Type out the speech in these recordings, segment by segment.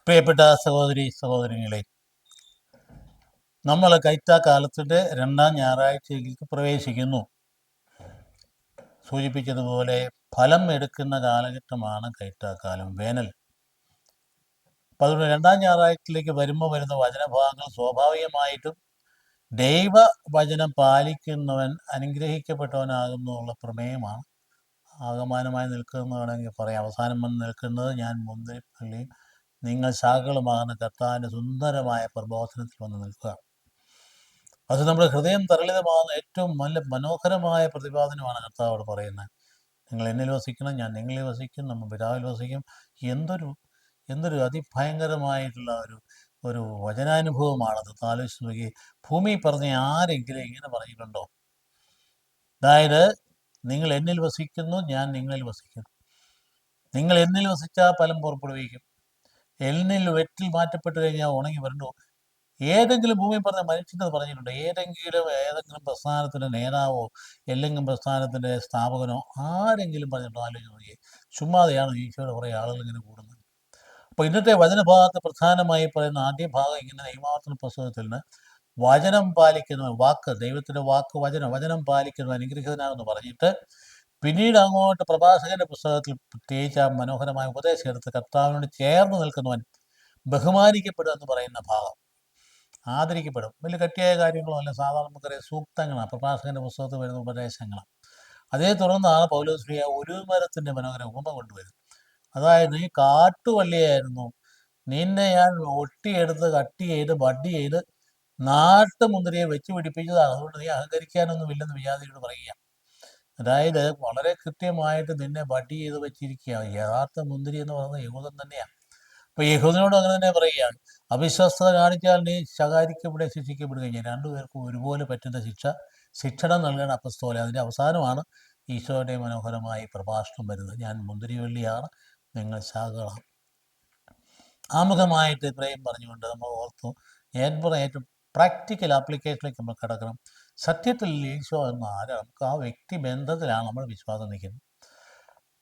പ്രിയപ്പെട്ട സഹോദരി സഹോദരങ്ങളെ, നമ്മൾ കൈത്താക്കാലത്തിൻ്റെ രണ്ടാം ഞായറാഴ്ചയിലേക്ക് പ്രവേശിക്കുന്നു. സൂചിപ്പിച്ചതുപോലെ ഫലം എടുക്കുന്ന കാലഘട്ടമാണ് കൈത്താക്കാലം, വേനൽ. അപ്പം അതുകൊണ്ട് രണ്ടാം ഞായറാഴ്ചയിലേക്ക് വരുന്ന വചനഭാഗങ്ങൾ സ്വാഭാവികമായിട്ടും ദൈവവചനം പാലിക്കുന്നവൻ അനുഗ്രഹിക്കപ്പെട്ടവനാകുന്നു എന്നുള്ള പ്രമേയമാണ് ആകമാനമായി നിൽക്കുന്നതാണെങ്കിൽ പറയാം. അവസാനം വന്ന് നിൽക്കുന്നത് ഞാൻ മുന്തിരിപ്പള്ളി നിങ്ങൾ ശാഖകളുമാകുന്ന കർത്താവിൻ്റെ സുന്ദരമായ പ്രബോധനത്തിൽ വന്ന് നിൽക്കുക. അത് നമ്മുടെ ഹൃദയം തരളിതമാകുന്ന ഏറ്റവും നല്ല മനോഹരമായ പ്രതിപാദനമാണ് കർത്താവോട് പറയുന്നത്. നിങ്ങൾ എന്നിൽ വസിക്കണം, ഞാൻ നിങ്ങളിൽ വസിക്കും, നമ്മൾ പിതാവിൽ വസിക്കും. എന്തൊരു അതിഭയങ്കരമായിട്ടുള്ള ഒരു വചനാനുഭവമാണത്. ആലോചിച്ച് നോക്കി, ഭൂമി പറഞ്ഞ ആരെങ്കിലും ഇങ്ങനെ പറഞ്ഞിട്ടുണ്ടോ? അതായത് നിങ്ങൾ എന്നിൽ വസിക്കുന്നു, ഞാൻ നിങ്ങളിൽ വസിക്കുന്നു. നിങ്ങൾ എന്നിൽ വസിച്ചാൽ ഫലം പുറപ്പെടുവിക്കും. എന്നിൽ വെറ്റിൽ മാറ്റപ്പെട്ട് കഴിഞ്ഞാൽ ഉണങ്ങി വരണ്ടോ? ഏതെങ്കിലും ഭൂമി പറഞ്ഞ മനുഷ്യനത് പറഞ്ഞിട്ടുണ്ടോ? ഏതെങ്കിലും പ്രസ്ഥാനത്തിൻ്റെ നേതാവോ അല്ലെങ്കിൽ പ്രസ്ഥാനത്തിൻ്റെ സ്ഥാപകനോ ആരെങ്കിലും പറഞ്ഞിട്ടുണ്ടോ? ആലോചിച്ച് നോക്കിയേ. ചുമ്മാതെയാണ് ഈശോയുടെ കുറേ ആളുകൾ ഇങ്ങനെ കൂടുന്നത്. അപ്പോൾ ഇന്നത്തെ വചനഭാഗത്ത് പ്രധാനമായി പറയുന്ന ആദ്യ ഭാഗം ഇങ്ങനെ, നിയമാവർത്തന പുസ്തകത്തിൽ നിന്ന് വചനം പാലിക്കുന്ന വാക്ക്, ദൈവത്തിൻ്റെ വാക്ക് വചനം പാലിക്കുന്ന അനുഗ്രഹീതനാണെന്ന് പറഞ്ഞിട്ട് പിന്നീട് അങ്ങോട്ട് പ്രഭാഷകന്റെ പുസ്തകത്തിൽ പ്രത്യേകിച്ച് ആ മനോഹരമായ ഉപദേശം എടുത്ത് കർത്താവിനോട് ചേർന്ന് നിൽക്കുന്നവൻ ബഹുമാനിക്കപ്പെടുക എന്ന് പറയുന്ന ഭാഗം, ആദരിക്കപ്പെടും. വലിയ കട്ടിയായ കാര്യങ്ങളോ അല്ല, സാധാരണ നമുക്കറിയാം സൂക്തങ്ങളാണ്, പ്രഭാഷകന്റെ പുസ്തകത്തിൽ വരുന്ന ഉപദേശങ്ങളാണ്. അതേ തുടർന്നാണ് പൗലോസ്ലീഹ ഒരു മരത്തിൻ്റെ മനോഹര ഉപമ കൊണ്ടുവരുന്നത്. അതായത് നീ കാട്ടുവള്ളിയായിരുന്നു, നിന്നെ ഞാൻ ഒട്ടിയെടുത്ത് കട്ട് ചെയ്ത് ബഡ് ചെയ്ത് നാട്ടുമുന്തിരിയെ വെച്ച് പിടിപ്പിച്ചതാണ്, അതുകൊണ്ട് നീ അഹങ്കരിക്കാനൊന്നുമില്ലെന്ന് വിജാതിയോട് പറയുക. അതായത് വളരെ കൃത്യമായിട്ട് നിന്നെ ബഡ് ചെയ്ത് വെച്ചിരിക്കുക. യഥാർത്ഥ മുന്തിരി എന്ന് പറയുന്നത് യഹൂദൻ തന്നെയാണ്. അപ്പോൾ യഹൂദനോട് അങ്ങനെ തന്നെ പറയുകയാണ്, അവിശ്വസ്തത കാണിച്ചാൽ നീ ശകാരിക്കപ്പെടുകയും ശിക്ഷിക്കപ്പെടുകയും ചെയ്യും. രണ്ടുപേർക്കും ഒരുപോലെ പറ്റുന്ന ശിക്ഷണം നൽകേണ്ട അപ്പസ്തോലൻ. അതിൻ്റെ അവസാനമാണ് ഈശോയുടെ മനോഹരമായി പ്രഭാഷണം വരുന്നത്. ഞാൻ മുന്തിരിവള്ളിയാണ്, നിങ്ങൾ ശാഖകളാണ്. ആമുഖമായിട്ട് ഇത്രയും പറഞ്ഞുകൊണ്ട് നമ്മൾ ഓർത്തു ഏറ്റവും പ്രാക്ടിക്കൽ ആപ്ലിക്കേഷനിലേക്ക് നമ്മൾ കിടക്കണം. സത്യത്തിൽ ഈശോ എന്ന ആരാണ്? നമുക്ക് ആ വ്യക്തി ബന്ധത്തിലാണ് നമ്മൾ വിശ്വാസം നിൽക്കുന്നത്.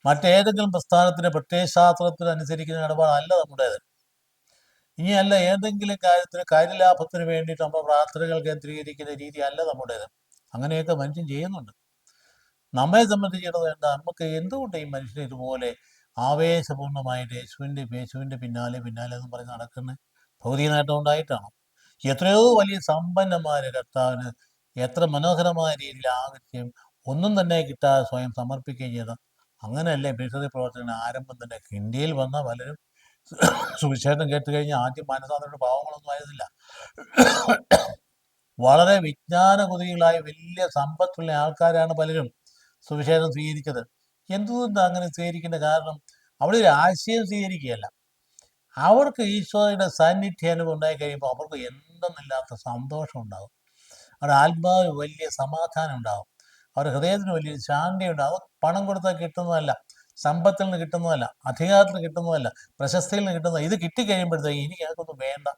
മറ്റേതെങ്കിലും പ്രസ്ഥാനത്തിന് പ്രത്യയശാസ്ത്രത്തിന് അനുസരിക്കുന്ന ഇടപാടല്ല നമ്മുടേത്. ഇനിയല്ല ഏതെങ്കിലും കാര്യലാഭത്തിന് വേണ്ടിയിട്ട് നമ്മൾ പ്രാർത്ഥനകൾ കേന്ദ്രീകരിക്കുന്ന രീതി അല്ല നമ്മുടേത്. അങ്ങനെയൊക്കെ മനുഷ്യൻ ചെയ്യുന്നുണ്ട്. നമ്മെ സംബന്ധിച്ചിടത്തോളം നമുക്ക് എന്തുകൊണ്ട് ഈ മനുഷ്യനെ ഇതുപോലെ ആവേശപൂർണ്ണമായിട്ട് യേശുവിൻ്റെ പിന്നാലെ എന്ന് പറഞ്ഞ് നടക്കുന്നത്? ഭൗതിക നേട്ടം ഉണ്ടായിട്ടാണോ? എത്രയോ വലിയ സമ്പന്നന്മാരെ കർത്താവിന് എത്ര മനോഹരമായ രീതിയിൽ ആകർഷിക്കുകയും ഒന്നും തന്നെ കിട്ടാതെ സ്വയം സമർപ്പിക്കുകയും ചെയ്ത, അങ്ങനെയല്ലേ മിഷണറി പ്രവർത്തന ആരംഭം തന്നെ. ഇന്ത്യയിൽ വന്ന പലരും സുവിശേഷം കേട്ട് കഴിഞ്ഞാൽ ആദ്യം മാനസാന്തരയുടെ പാവങ്ങളൊന്നും ആയിരുന്നില്ല. വളരെ വിജ്ഞാനകുതികളായ വലിയ സമ്പത്തുള്ള ആൾക്കാരാണ് പലരും സുവിശേഷം സ്വീകരിച്ചത്. എന്തുകൊണ്ട് അങ്ങനെ സ്വീകരിക്കേണ്ട കാരണം? അവിടെ ഒരു ആശയം സ്വീകരിക്കുകയല്ല, അവർക്ക് ഈശോയുടെ സാന്നിധ്യ അനുഭവം ഉണ്ടായി കഴിയുമ്പോൾ അവർക്ക് എന്തെന്നില്ലാത്ത സന്തോഷം ഉണ്ടാകും. അവരുടെ ആത്മാവിന് വലിയ സമാധാനം ഉണ്ടാകും, അവരുടെ ഹൃദയത്തിന് വലിയൊരു ശാന്തി ഉണ്ടാകും. പണം കൊടുത്താൽ കിട്ടുന്നതല്ല, സമ്പത്തിൽ നിന്ന് കിട്ടുന്നതല്ല, അധികാരത്തിൽ കിട്ടുന്നതല്ല, പ്രശസ്തിയിൽ നിന്ന് കിട്ടുന്നത്. ഇത് കിട്ടിക്കഴിയുമ്പോഴത്തേക്ക് എനിക്ക് അതൊന്നും വേണ്ട,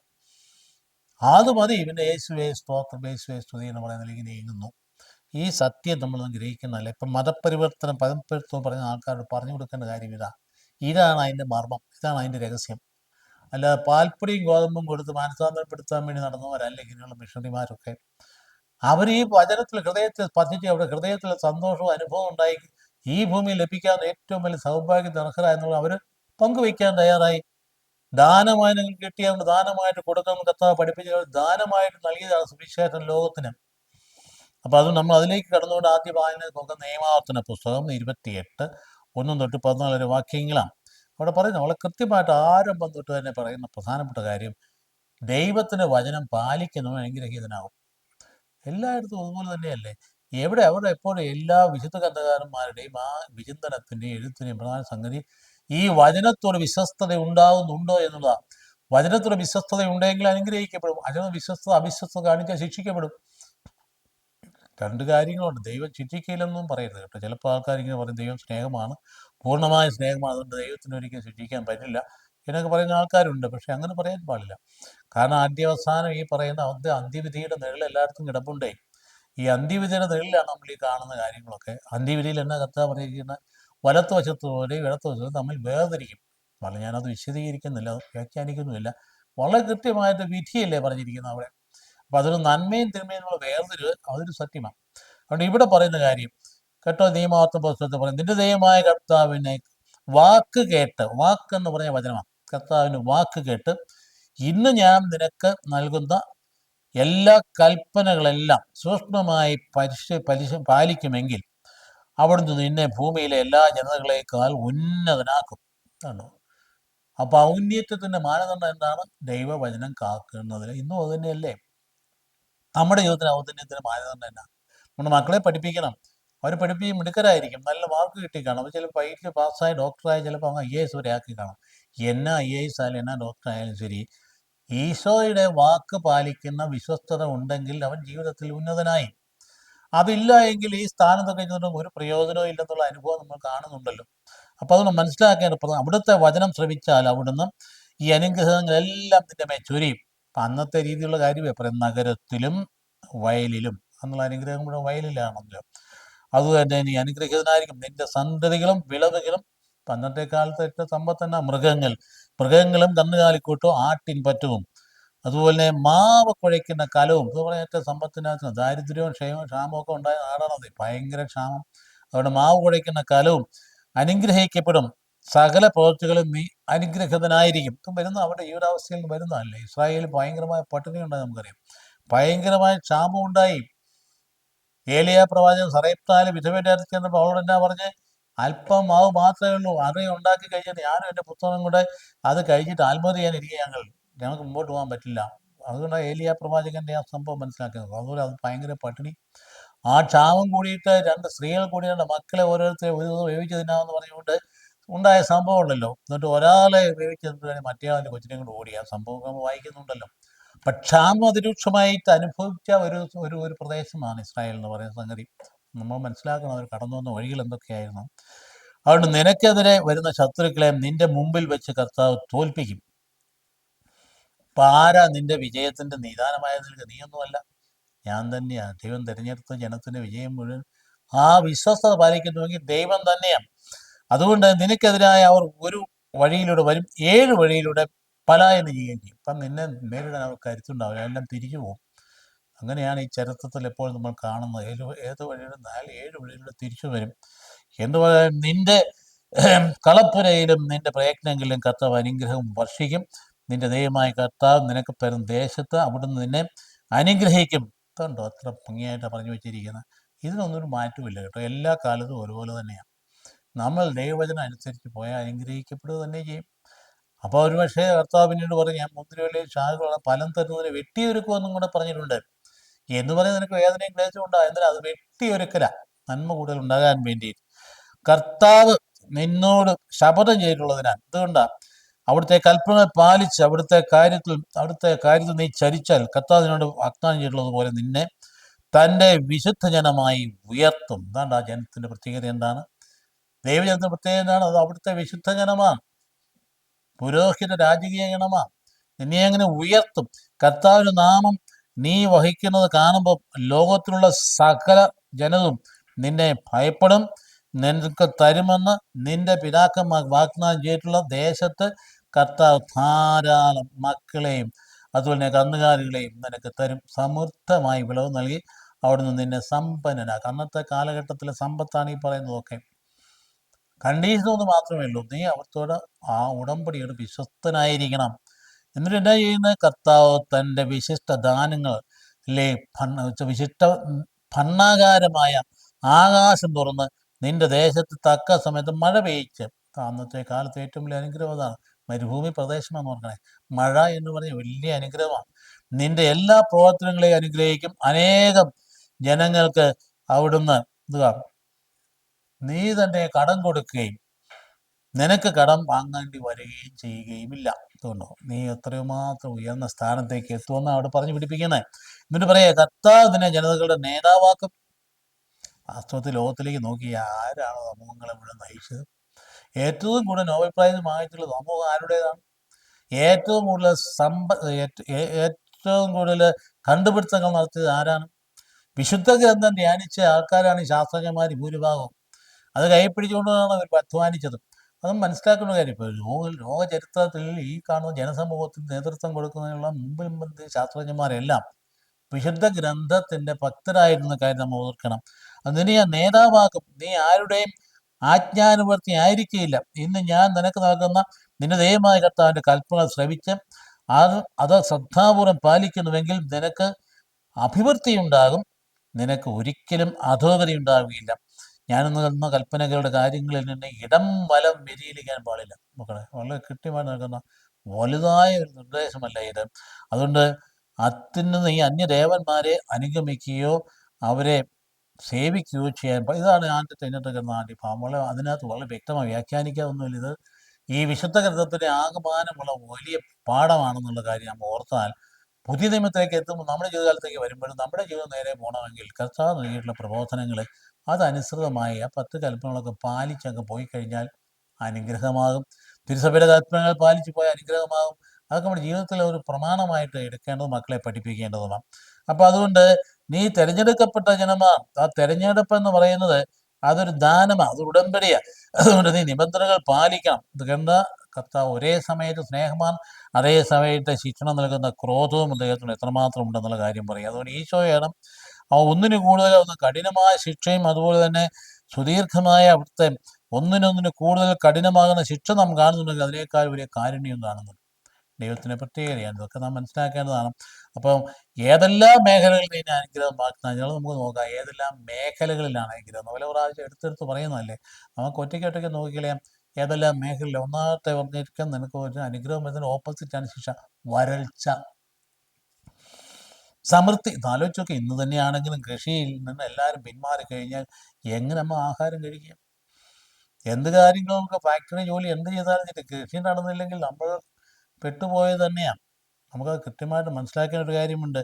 അത് മതി. ഇവൻ്റെ യേശുവേ സ്തോത്രം, യേശുവേ സ്തുതി എന്ന് പറയുന്നതിലേക്ക് നീങ്ങുന്നു. ഈ സത്യം നമ്മളൊന്നും ഗ്രഹിക്കുന്നതല്ല. ഇപ്പം പദപരിവർത്തനം പറഞ്ഞ ആൾക്കാരോട് പറഞ്ഞു കൊടുക്കേണ്ട കാര്യം ഇതാണ് അതിൻ്റെ മർമ്മം, ഇതാണ് അതിൻ്റെ രഹസ്യം. അല്ലാതെ പാൽപ്പൊടിയും ഗോതമ്പും കൊടുത്ത് മാനസാന്തരപ്പെടുത്താൻ വേണ്ടി നടന്നവരല്ല ഇങ്ങനെയുള്ള മിഷണറിമാരൊക്കെ. അവർ ഈ വചനത്തിൽ ഹൃദയത്തിൽ പതിച്ച് അവരുടെ ഹൃദയത്തിൽ സന്തോഷവും അനുഭവം ഉണ്ടായി ഈ ഭൂമിയിൽ ലഭിക്കാവുന്ന ഏറ്റവും വലിയ സൗഭാഗ്യത്തിന് അർഹരായെന്നുള്ള അവർ പങ്കുവയ്ക്കാൻ തയ്യാറായി. ദാനമായി നിങ്ങൾ കിട്ടിയതുകൊണ്ട് ദാനമായിട്ട് കൊടുക്കണം കർത്താവ് പഠിപ്പിച്ച ദാനമായിട്ട് നൽകിയതാണ് സുവിശേഷം ലോകത്തിന്. അപ്പോൾ അത് നമ്മൾ അതിലേക്ക് കടന്നുകൊണ്ട് ആദ്യ വായന നോക്കുന്ന നിയമാവർത്തന പുസ്തകം 28 1 തൊട്ട് 14 വരെ വാക്യങ്ങളാണ്. അവിടെ പറയുന്നത് വളരെ കൃത്യമായിട്ട് ആരംഭം തൊട്ട് തന്നെ പറയുന്ന പ്രധാനപ്പെട്ട കാര്യം, ദൈവത്തിൻ്റെ വചനം പാലിക്കുന്നവൻ അനുഗ്രഹീതനാകും. എല്ലായിടത്തും അതുപോലെ തന്നെയല്ലേ? അവിടെ എപ്പോഴും എല്ലാ വിശുദ്ധ ഗ്രന്ഥകാരന്മാരുടെയും ആ വിചിന്തനത്തിൻ്റെയും എഴുത്തിൻ്റെയും പ്രധാന സംഗതി ഈ വചനത്തോട് വിശ്വസ്തത ഉണ്ടാകുന്നുണ്ടോ എന്നുള്ളതാണ്. വചനത്തോട് വിശ്വസ്തത ഉണ്ടെങ്കിൽ അനുഗ്രഹിക്കപ്പെടും, അവിശ്വസ്തത കാണിച്ചാൽ ശിക്ഷിക്കപ്പെടും. രണ്ട് കാര്യങ്ങളുണ്ട്. ദൈവം ശിക്ഷിക്കില്ലെന്നും പറയരുത് കേട്ടോ. ചിലപ്പോൾ ആൾക്കാരിങ്ങനെ പറയും ദൈവം സ്നേഹമാണ്, പൂർണ്ണമായ സ്നേഹമാണ്, അതുകൊണ്ട് ദൈവത്തിന് ഒരിക്കലും ശിക്ഷിക്കാൻ പറ്റില്ല എന്നൊക്കെ പറയുന്ന ആൾക്കാരുണ്ട്. പക്ഷെ അങ്ങനെ പറയാൻ പാടില്ല. കാരണം അന്ത്യവസാനം ഈ പറയുന്ന അന്ത്യവിധിയുടെ നിഴൽ എല്ലായിടത്തും കിടപ്പുണ്ടേ. ഈ അന്ത്യവിധിയുടെ നിഴലിലാണ് നമ്മൾ ഈ കാണുന്ന കാര്യങ്ങളൊക്കെ. അന്ത്യവിധിയിൽ എന്നാ കർത്താവ് പറഞ്ഞിരിക്കുന്ന വലത്തുവശത്തുപോലെയും ഇടത്തുവശത്തും തമ്മിൽ വേർതിരിക്കും. വളരെ ഞാനത് വിശദീകരിക്കുന്നില്ല, അത് വ്യാഖ്യാനിക്കുന്നുമില്ല. വളരെ കൃത്യമായിട്ട് വിധിയല്ലേ പറഞ്ഞിരിക്കുന്നത് അവിടെ. അപ്പം അതൊരു നന്മയും തിന്മയും എന്നുള്ള വേർതിരിവ് അതൊരു സത്യമാണ്. അതുകൊണ്ട് ഇവിടെ പറയുന്ന കാര്യം കേട്ടോ, നിയമാവർത്തന പുസ്തകത്തിൽ പറയും, നിന്റെ ദൈവമായ കർത്താവിനെ വാക്ക് കേട്ട്, വാക്കെന്ന് പറഞ്ഞ വചനമാണ്, കർത്താവിന് വാക്ക് കേട്ട് ഇന്ന് ഞാൻ നിനക്ക് നൽകുന്ന എല്ലാ കൽപ്പനകളെല്ലാം സൂക്ഷ്മമായി പാലിക്കുമെങ്കിൽ അവിടുന്ന് നിന്നെ ഭൂമിയിലെ എല്ലാ ജനതകളേക്കാൾ ഉന്നതനാക്കും. കണ്ടോ? അപ്പോൾ ഔന്നത്യത്തിൻ്റെ മാനദണ്ഡം എന്താണ്? ദൈവവചനം കാക്കുന്നതിന്. ഇന്നും അത് തന്നെയല്ലേ നമ്മുടെ ജീവിതത്തിന് ഔന്നത്യത്തിന് മാനദണ്ഡം എന്നാ? നമ്മുടെ മക്കളെ പഠിപ്പിക്കണം, അവർ പഠിപ്പിച്ച് മിടുക്കരായിരിക്കും, നല്ല മാർക്ക് കിട്ടി കാണും, അവർ ചിലപ്പോൾ പരീക്ഷ പാസ്സായി ഡോക്ടറായി, ചിലപ്പോൾ അങ്ങ് IAS വരെ ആക്കി കാണും. എന്നാ IAS ആയാലും എന്നാ ഡോക്ടർ ആയാലും ശരി, ഈശോയുടെ വാക്ക് പാലിക്കുന്ന വിശ്വസ്തത ഉണ്ടെങ്കിൽ അവൻ ജീവിതത്തിൽ ഉന്നതനായി. അതില്ല എങ്കിൽ ഈ സ്ഥാനത്തൊക്കെ ചെന്നിട്ടും ഒരു പ്രയോജനവും ഇല്ലെന്നുള്ള അനുഭവം നമ്മൾ കാണുന്നുണ്ടല്ലോ. അപ്പോൾ അതുകൊണ്ട് മനസ്സിലാക്കേണ്ടത്, അവിടുത്തെ വചനം ശ്രവിച്ചാൽ അവിടുന്ന് ഈ അനുഗ്രഹങ്ങളെല്ലാം നിന്റെ മേൽ ചൊരിയും. അപ്പം അന്നത്തെ രീതിയിലുള്ള കാര്യമേ പറയും, നഗരത്തിലും വയലിലും എന്നുള്ള അനുഗ്രഹം കൂടെ വയലിലാണല്ലോ. അതുതന്നെ നീ അനുഗ്രഹീതനായിരിക്കും, നിന്റെ സന്തതികളും വിളവുകളും. ഇപ്പം അന്നത്തെ കാലത്ത് ഏറ്റവും സമ്പത്ത് തന്നെ മൃഗങ്ങളും കന്നുകാലിക്കൂട്ടും ആട്ടിൻ പറ്റവും, അതുപോലെ മാവ് കുഴയ്ക്കുന്ന കലവും. ഇത് പറഞ്ഞ ഏറ്റവും സമ്പത്തിനകത്ത് ദാരിദ്ര്യവും ക്ഷാമവും ഒക്കെ ഉണ്ടായ നാടാണത്, ഭയങ്കര ക്ഷാമം. അവിടെ മാവ് കുഴയ്ക്കുന്ന കലവും അനുഗ്രഹിക്കപ്പെടും, സകല പ്രവൃത്തികളും നീ അനുഗ്രഹിതനായിരിക്കും. ഇപ്പം വരുന്ന അവിടെ ഈ ഒരു അവസ്ഥയിൽ നിന്ന് വരുന്നതല്ലേ. ഇസ്രായേലിൽ ഭയങ്കരമായ പട്ടിണി ഉണ്ടായി, നമുക്കറിയാം, ഭയങ്കരമായ ക്ഷാമം ഉണ്ടായി. ഏലിയ പ്രവാചകൻ സറേപ്താല് വിധവയുടെ അടുത്ത് ചെന്നപ്പോൾ അവളോട് എന്നാ പറഞ്ഞ്, അല്പം മാവ് മാത്രമേ ഉള്ളൂ, അത് ഉണ്ടാക്കി കഴിച്ചിട്ട് ഞാനും എൻ്റെ പുത്രനും കൂടെ അത് കഴിച്ചിട്ട് ആത്മഹത്യ ചെയ്യാനിരിക്കുക, ഞങ്ങൾക്ക് മുമ്പോട്ട് പോകാൻ പറ്റില്ല. അതുകൊണ്ടാണ് ഏലിയ പ്രവാചകൻ്റെ ആ സംഭവം മനസ്സിലാക്കുന്നത്. അതുപോലെ അത് ഭയങ്കര പട്ടിണി. ആ ക്ഷാമം കൂടിയിട്ട് 2 സ്ത്രീകൾ കൂടിയാണ് മക്കളെ ഓരോരുത്തരെ ഒരു വേവിച്ച് തിന്നാമെന്ന് പറഞ്ഞുകൊണ്ട് ഉണ്ടായ സംഭവം ഉണ്ടല്ലോ. എന്നിട്ട് ഒരാളെ വേവിച്ച് തിന്നിട്ട് മറ്റേ ആളിൻ്റെ കൊച്ചിനെ കൊണ്ട് ഓടി. ആ സംഭവം നമ്മൾ വായിക്കുന്നുണ്ടല്ലോ. അപ്പം ക്ഷാമം അതിരൂക്ഷമായിട്ട് അനുഭവിച്ച ഒരു പ്രദേശമാണ് ഇസ്രായേൽ എന്ന് പറയുന്ന സംഗതി. നമ്മൾ മനസ്സിലാക്കണം അവർ കടന്നു വന്ന വഴികൾ എന്തൊക്കെയായിരുന്നു. അതുകൊണ്ട് നിനക്കെതിരെ വരുന്ന ശത്രുക്കളെ നിന്റെ മുമ്പിൽ വെച്ച് കർത്താവ് തോൽപ്പിക്കും. അപ്പം ആരാ നിന്റെ വിജയത്തിൻ്റെ നിദാനമായത്? നീയൊന്നുമല്ല, ഞാൻ തന്നെയാണ്. ദൈവം തിരഞ്ഞെടുത്ത ജനത്തിൻ്റെ വിജയം മുഴുവൻ ആ വിശ്വസ്തത പാലിക്കുന്നുവെങ്കിൽ ദൈവം തന്നെയാണ്. അതുകൊണ്ട് നിനക്കെതിരായ അവർ ഒരു വഴിയിലൂടെ വരും, 7 വഴിയിലൂടെ പലായനം ചെയ്യുകയും ചെയ്യും. അപ്പം നിന്നെ നേരിടാൻ അവർ കരുത്തുണ്ടാവില്ല, എല്ലാം തിരിച്ചു പോകും. അങ്ങനെയാണ് ഈ ചരിത്രത്തിൽ എപ്പോഴും നമ്മൾ കാണുന്നത്. ഏത് വഴിയുടെ 7 വഴിയിലൂടെ തിരിച്ചു വരും എന്ന് പറയാൻ, നിന്റെ കളപ്പുരയിലും നിന്റെ പ്രയത്നങ്ങളിലും കർത്താവ് അനുഗ്രഹം വർഷിക്കും. നിന്റെ ദൈവമായ കർത്താവ് നിനക്ക് തരും ദേശത്ത് അവിടുന്ന് നിന്നെ അനുഗ്രഹിക്കും. കണ്ടോ, അത്ര ഭംഗിയായിട്ടാണ് പറഞ്ഞു വെച്ചിരിക്കുന്നത്. ഇതിനൊന്നും ഒരു മാറ്റമില്ല കേട്ടോ, എല്ലാ കാലത്തും ഒരുപോലെ തന്നെയാണ്. നമ്മൾ ദൈവവചനം അനുസരിച്ച് പോയാൽ അനുഗ്രഹിക്കപ്പെടുക തന്നെ ചെയ്യും. അപ്പോൾ ഒരു പക്ഷേ കർത്താവ് പിന്നീട് പറയും, ഞാൻ മുന്തിരിവള്ളിയിൽ ശാഖകളുടെ ഫലം തരുന്നതിന് വെട്ടിയൊരുക്കുമെന്നും കൂടെ പറഞ്ഞിട്ടുണ്ട്. എന്ന് പറയുന്നത് നിനക്ക് വേദനയും ക്ലേശവും ഉണ്ടാകും, എന്നാൽ അത് വെട്ടിയൊരുക്കല, നന്മ കൂടുതൽ ഉണ്ടാകാൻ വേണ്ടി. കർത്താവ് നിന്നോട് ശപഥം ചെയ്തിട്ടുള്ളതിനാൽ, അതുകൊണ്ടാണ് അവിടുത്തെ കൽപ്പന പാലിച്ച് അവിടുത്തെ കാര്യത്തിൽ നീ ചരിച്ചാൽ കർത്താവ് നിന്നോട് വാഗ്ദാനം ചെയ്തിട്ടുള്ളത് പോലെ നിന്നെ തൻ്റെ വിശുദ്ധ ജനമായി ഉയർത്തും. എന്താണ്ട് ആ ജനത്തിൻ്റെ പ്രത്യേകത എന്താണ്? ദൈവജനത്തിൻ്റെ പ്രത്യേകത എന്താണ്? അത് അവിടുത്തെ വിശുദ്ധ ജനമാണ്, പുരോഹിത രാജകീയ ഗണമാണ്. നിന്നെ അങ്ങനെ ഉയർത്തും. കർത്താവിൻ്റെ നാമം നീ വഹിക്കുന്നത് കാണുമ്പോൾ ലോകത്തിലുള്ള സകല ജനവും നിന്നെ ഭയപ്പെടും. നിനക്ക് തരുമെന്ന് നിന്റെ പിതാക്കന്മാർ വാഗ്ദാനം ചെയ്തിട്ടുള്ള ദേശത്ത് കർത്താവ് ധാരാളം മക്കളെയും അതുപോലെ കന്നുകാലികളെയും നിനക്ക് തരും. സമൃദ്ധമായി വിളവ് നൽകി അവിടുന്ന് നിന്നെ സമ്പന്നനാക്കും. അന്നത്തെ കാലഘട്ടത്തിലെ സമ്പത്താണ് ഈ പറയുന്നതൊക്കെ. കണ്ടീഷൻ ഒന്ന് മാത്രമേ ഉള്ളൂ, നീ അവർത്തോട് ആ ഉടമ്പടിയോട് വിശ്വസ്തനായിരിക്കണം. എന്നിട്ട് എന്താ ചെയ്യുന്നത്? കർത്താവ് തൻ്റെ വിശിഷ്ട ദാനങ്ങൾ അല്ലേ, വിശിഷ്ട ഭണ്ണാകാരമായ ആകാശം തുറന്ന് നിന്റെ ദേശത്ത് തക്ക സമയത്ത് മഴ പെയ്ച്ച്. അന്നത്തെ കാലത്ത് ഏറ്റവും വലിയ അനുഗ്രഹം അതാണ്. മരുഭൂമി പ്രദേശമാണെന്ന് പറഞ്ഞേ, മഴ എന്ന് പറഞ്ഞ വലിയ അനുഗ്രഹമാണ്. നിന്റെ എല്ലാ പ്രവർത്തനങ്ങളെയും അനുഗ്രഹിക്കും. അനേകം ജനങ്ങൾക്ക് അവിടുന്ന് എന്തുവാ, നീ തന്നെ കടം കൊടുക്കുകയും നിനക്ക് കടം വാങ്ങേണ്ടി വരികയും ചെയ്യുകയുമില്ല. തോന്നോ, നീ എത്രയോ മാത്രം ഉയർന്ന സ്ഥാനത്തേക്ക് എത്തുമെന്ന് അവിടെ പറഞ്ഞു പിടിപ്പിക്കുന്നത്. എന്നിട്ട് പറയാ, കർത്താവ് നിന്നെ ജനതകളുടെ നേതാവാക്കും. വാസ്തവത്തിൽ ലോകത്തിലേക്ക് നോക്കി ആരാണ് സമൂഹങ്ങളെ മുഴുവൻ നയിച്ചത്? ഏറ്റവും കൂടുതൽ നോബൽ പ്രൈസ് വാങ്ങിച്ചുള്ള സമൂഹം ആരുടേതാണ്? ഏറ്റവും കൂടുതൽ ഏറ്റവും കൂടുതൽ കണ്ടുപിടുത്തങ്ങൾ നടത്തിയത് ആരാണ്? വിശുദ്ധ ഗ്രന്ഥം ധ്യാനിച്ച ആൾക്കാരാണ് ഈ ശാസ്ത്രജ്ഞന്മാർ ഭൂരിഭാഗവും. അത് കൈപ്പിടിച്ചുകൊണ്ടാണ് അവർ അധ്വാനിച്ചത്. അതും മനസ്സിലാക്കുന്ന കാര്യം. ഇപ്പോൾ ലോക ചരിത്രത്തിൽ ഈ കാണുന്ന ജനസമൂഹത്തിൽ നേതൃത്വം കൊടുക്കുന്നതിനുള്ള മുമ്പിൽ ശാസ്ത്രജ്ഞന്മാരെല്ലാം വിശുദ്ധ ഗ്രന്ഥത്തിന്റെ ഭക്തരായിരുന്ന കാര്യം നമ്മൾ ഓർക്കണം. അതിന് ഞാൻ നേതാവാക്കും, നീ ആരുടെയും ആജ്ഞാനുവർത്തി ആയിരിക്കില്ല. ഇന്ന് ഞാൻ നിനക്ക് നൽകുന്ന നിന്റെ ദൈവമായ കർത്താവിന്റെ കൽപ്പന ശ്രവിച്ച് അത് ശ്രദ്ധാപൂർവം പാലിക്കുന്നുവെങ്കിൽ നിനക്ക് അഭിവൃദ്ധി ഉണ്ടാകും, നിനക്ക് ഒരിക്കലും അധോഗതി ഉണ്ടാവുകയില്ല. ഞാനെന്ന് തന്ന കൽപ്പനകളുടെ കാര്യങ്ങളിൽ നിന്ന് ഇടം വലം വ്യതിചലിക്കാൻ പാടില്ല. മക്കളെ, വളരെ കൃത്യമായി നൽകുന്ന വലുതായ ഒരു നിർദ്ദേശമല്ല ഇത്. അതുകൊണ്ട് നീ അന്യദേവന്മാരെ അനുഗമിക്കുകയോ അവരെ സേവിക്കുകയോ ചെയ്യാൻ ഇതാണ് ആദ്യത്തെ ഇന്നത്തെ കിടന്ന ഭാവം. വളരെ അതിനകത്ത് വളരെ വ്യക്തമായി വ്യാഖ്യാനിക്കാവുന്നില്ല. ഇത് ഈ വിശുദ്ധ ഗ്രന്ഥത്തിന്റെ ആകമാനമുള്ള വലിയ പാഠമാണെന്നുള്ള കാര്യം നമ്മൾ ഓർത്താൽ പുതിയ നിയമത്തിലേക്ക് എത്തുമ്പോൾ നമ്മുടെ ജീവിതകാലത്തേക്ക് വരുമ്പോഴും നമ്മുടെ ജീവിതം നേരെ പോകണമെങ്കിൽ കർത്താവ് നൽകിയിട്ടുള്ള പ്രബോധനങ്ങൾ അതനുസൃതമായി ആ 10 കൽപ്പനകളൊക്കെ പാലിച്ചങ്ങ് പോയി കഴിഞ്ഞാൽ അനുഗ്രഹമാകും. തിരുസഭയുടെ കൽപ്പനകൾ പാലിച്ചു പോയ അനുഗ്രഹമാകും. അതൊക്കെ നമ്മുടെ ജീവിതത്തിലെ ഒരു പ്രമാണമായിട്ട് എടുക്കേണ്ടത്, മക്കളെ പഠിപ്പിക്കേണ്ടതുമാണ്. അപ്പം അതുകൊണ്ട് നീ തിരഞ്ഞെടുക്കപ്പെട്ട ജനമാണ്. ആ തിരഞ്ഞെടുപ്പ് എന്ന് പറയുന്നത് അതൊരു ദാനമാണ്, അതൊരു ഉടമ്പടിയാണ്. അതുകൊണ്ട് നീ നിബന്ധനകൾ പാലിക്കണം. ഇത് കണ്ട കർത്താവ് ഒരേ സമയത്ത് സ്നേഹമാണ്, അതേ സമയത്ത് ശിക്ഷണം നൽകുന്ന ക്രോധവും അദ്ദേഹത്തിന് എത്രമാത്രം ഉണ്ടെന്നുള്ള കാര്യം പറയും. അതുകൊണ്ട് ഈശോയാണ് ഒന്നിനു കൂടുതൽ കഠിനമായ ശിക്ഷയും അതുപോലെ തന്നെ സുദീർഘമായ അവിടുത്തെ ഒന്നിനൊന്നിന് കൂടുതൽ കഠിനമാകുന്ന ശിക്ഷ നാം കാണുന്നുണ്ടെങ്കിൽ അതിനേക്കാൾ വലിയ കാരുണ്യം കാണുന്നുണ്ട്. ദൈവത്തിൻ്റെ പ്രത്യേകതയാണ്. ഇതൊക്കെ നാം മനസ്സിലാക്കേണ്ടതാണ്. അപ്പം ഏതെല്ലാം മേഖലകളിൽ നീ അനുഗ്രഹമാക്കുന്ന നമുക്ക് നോക്കാം. ഏതെല്ലാം മേഖലകളിലാണ് അനുഗ്രഹം? പല പ്രാവശ്യം എടുത്തെടുത്ത് പറയുന്നതല്ലേ. നമുക്ക് ഒറ്റയ്ക്ക് നോക്കിക്കളയാം. ഏതെല്ലാം മേഖലയിൽ ഒന്നാമത്തെ പറഞ്ഞിരിക്കാൻ നിനക്ക് ഒരു അനുഗ്രഹം വരുന്നതിന് ഓപ്പോസിറ്റാണ് ശിക്ഷ, വരൾച്ച, സമൃദ്ധി. ആലോചിച്ച് നോക്കി, ഇന്ന് തന്നെയാണെങ്കിലും കൃഷിയിൽ നിന്ന് എല്ലാവരും പിന്മാറി കഴിഞ്ഞാൽ എങ്ങനെ നമ്മൾ ആഹാരം കഴിക്കുക? എന്ത് കാര്യങ്ങളും നമുക്ക് ഫാക്ടറി ജോലി എന്ത് ചെയ്താലും കൃഷി നടന്നില്ലെങ്കിൽ നമ്മൾ പെട്ടുപോയത് തന്നെയാണ്. നമുക്കത് കൃത്യമായിട്ട് മനസ്സിലാക്കേണ്ട ഒരു കാര്യമുണ്ട്.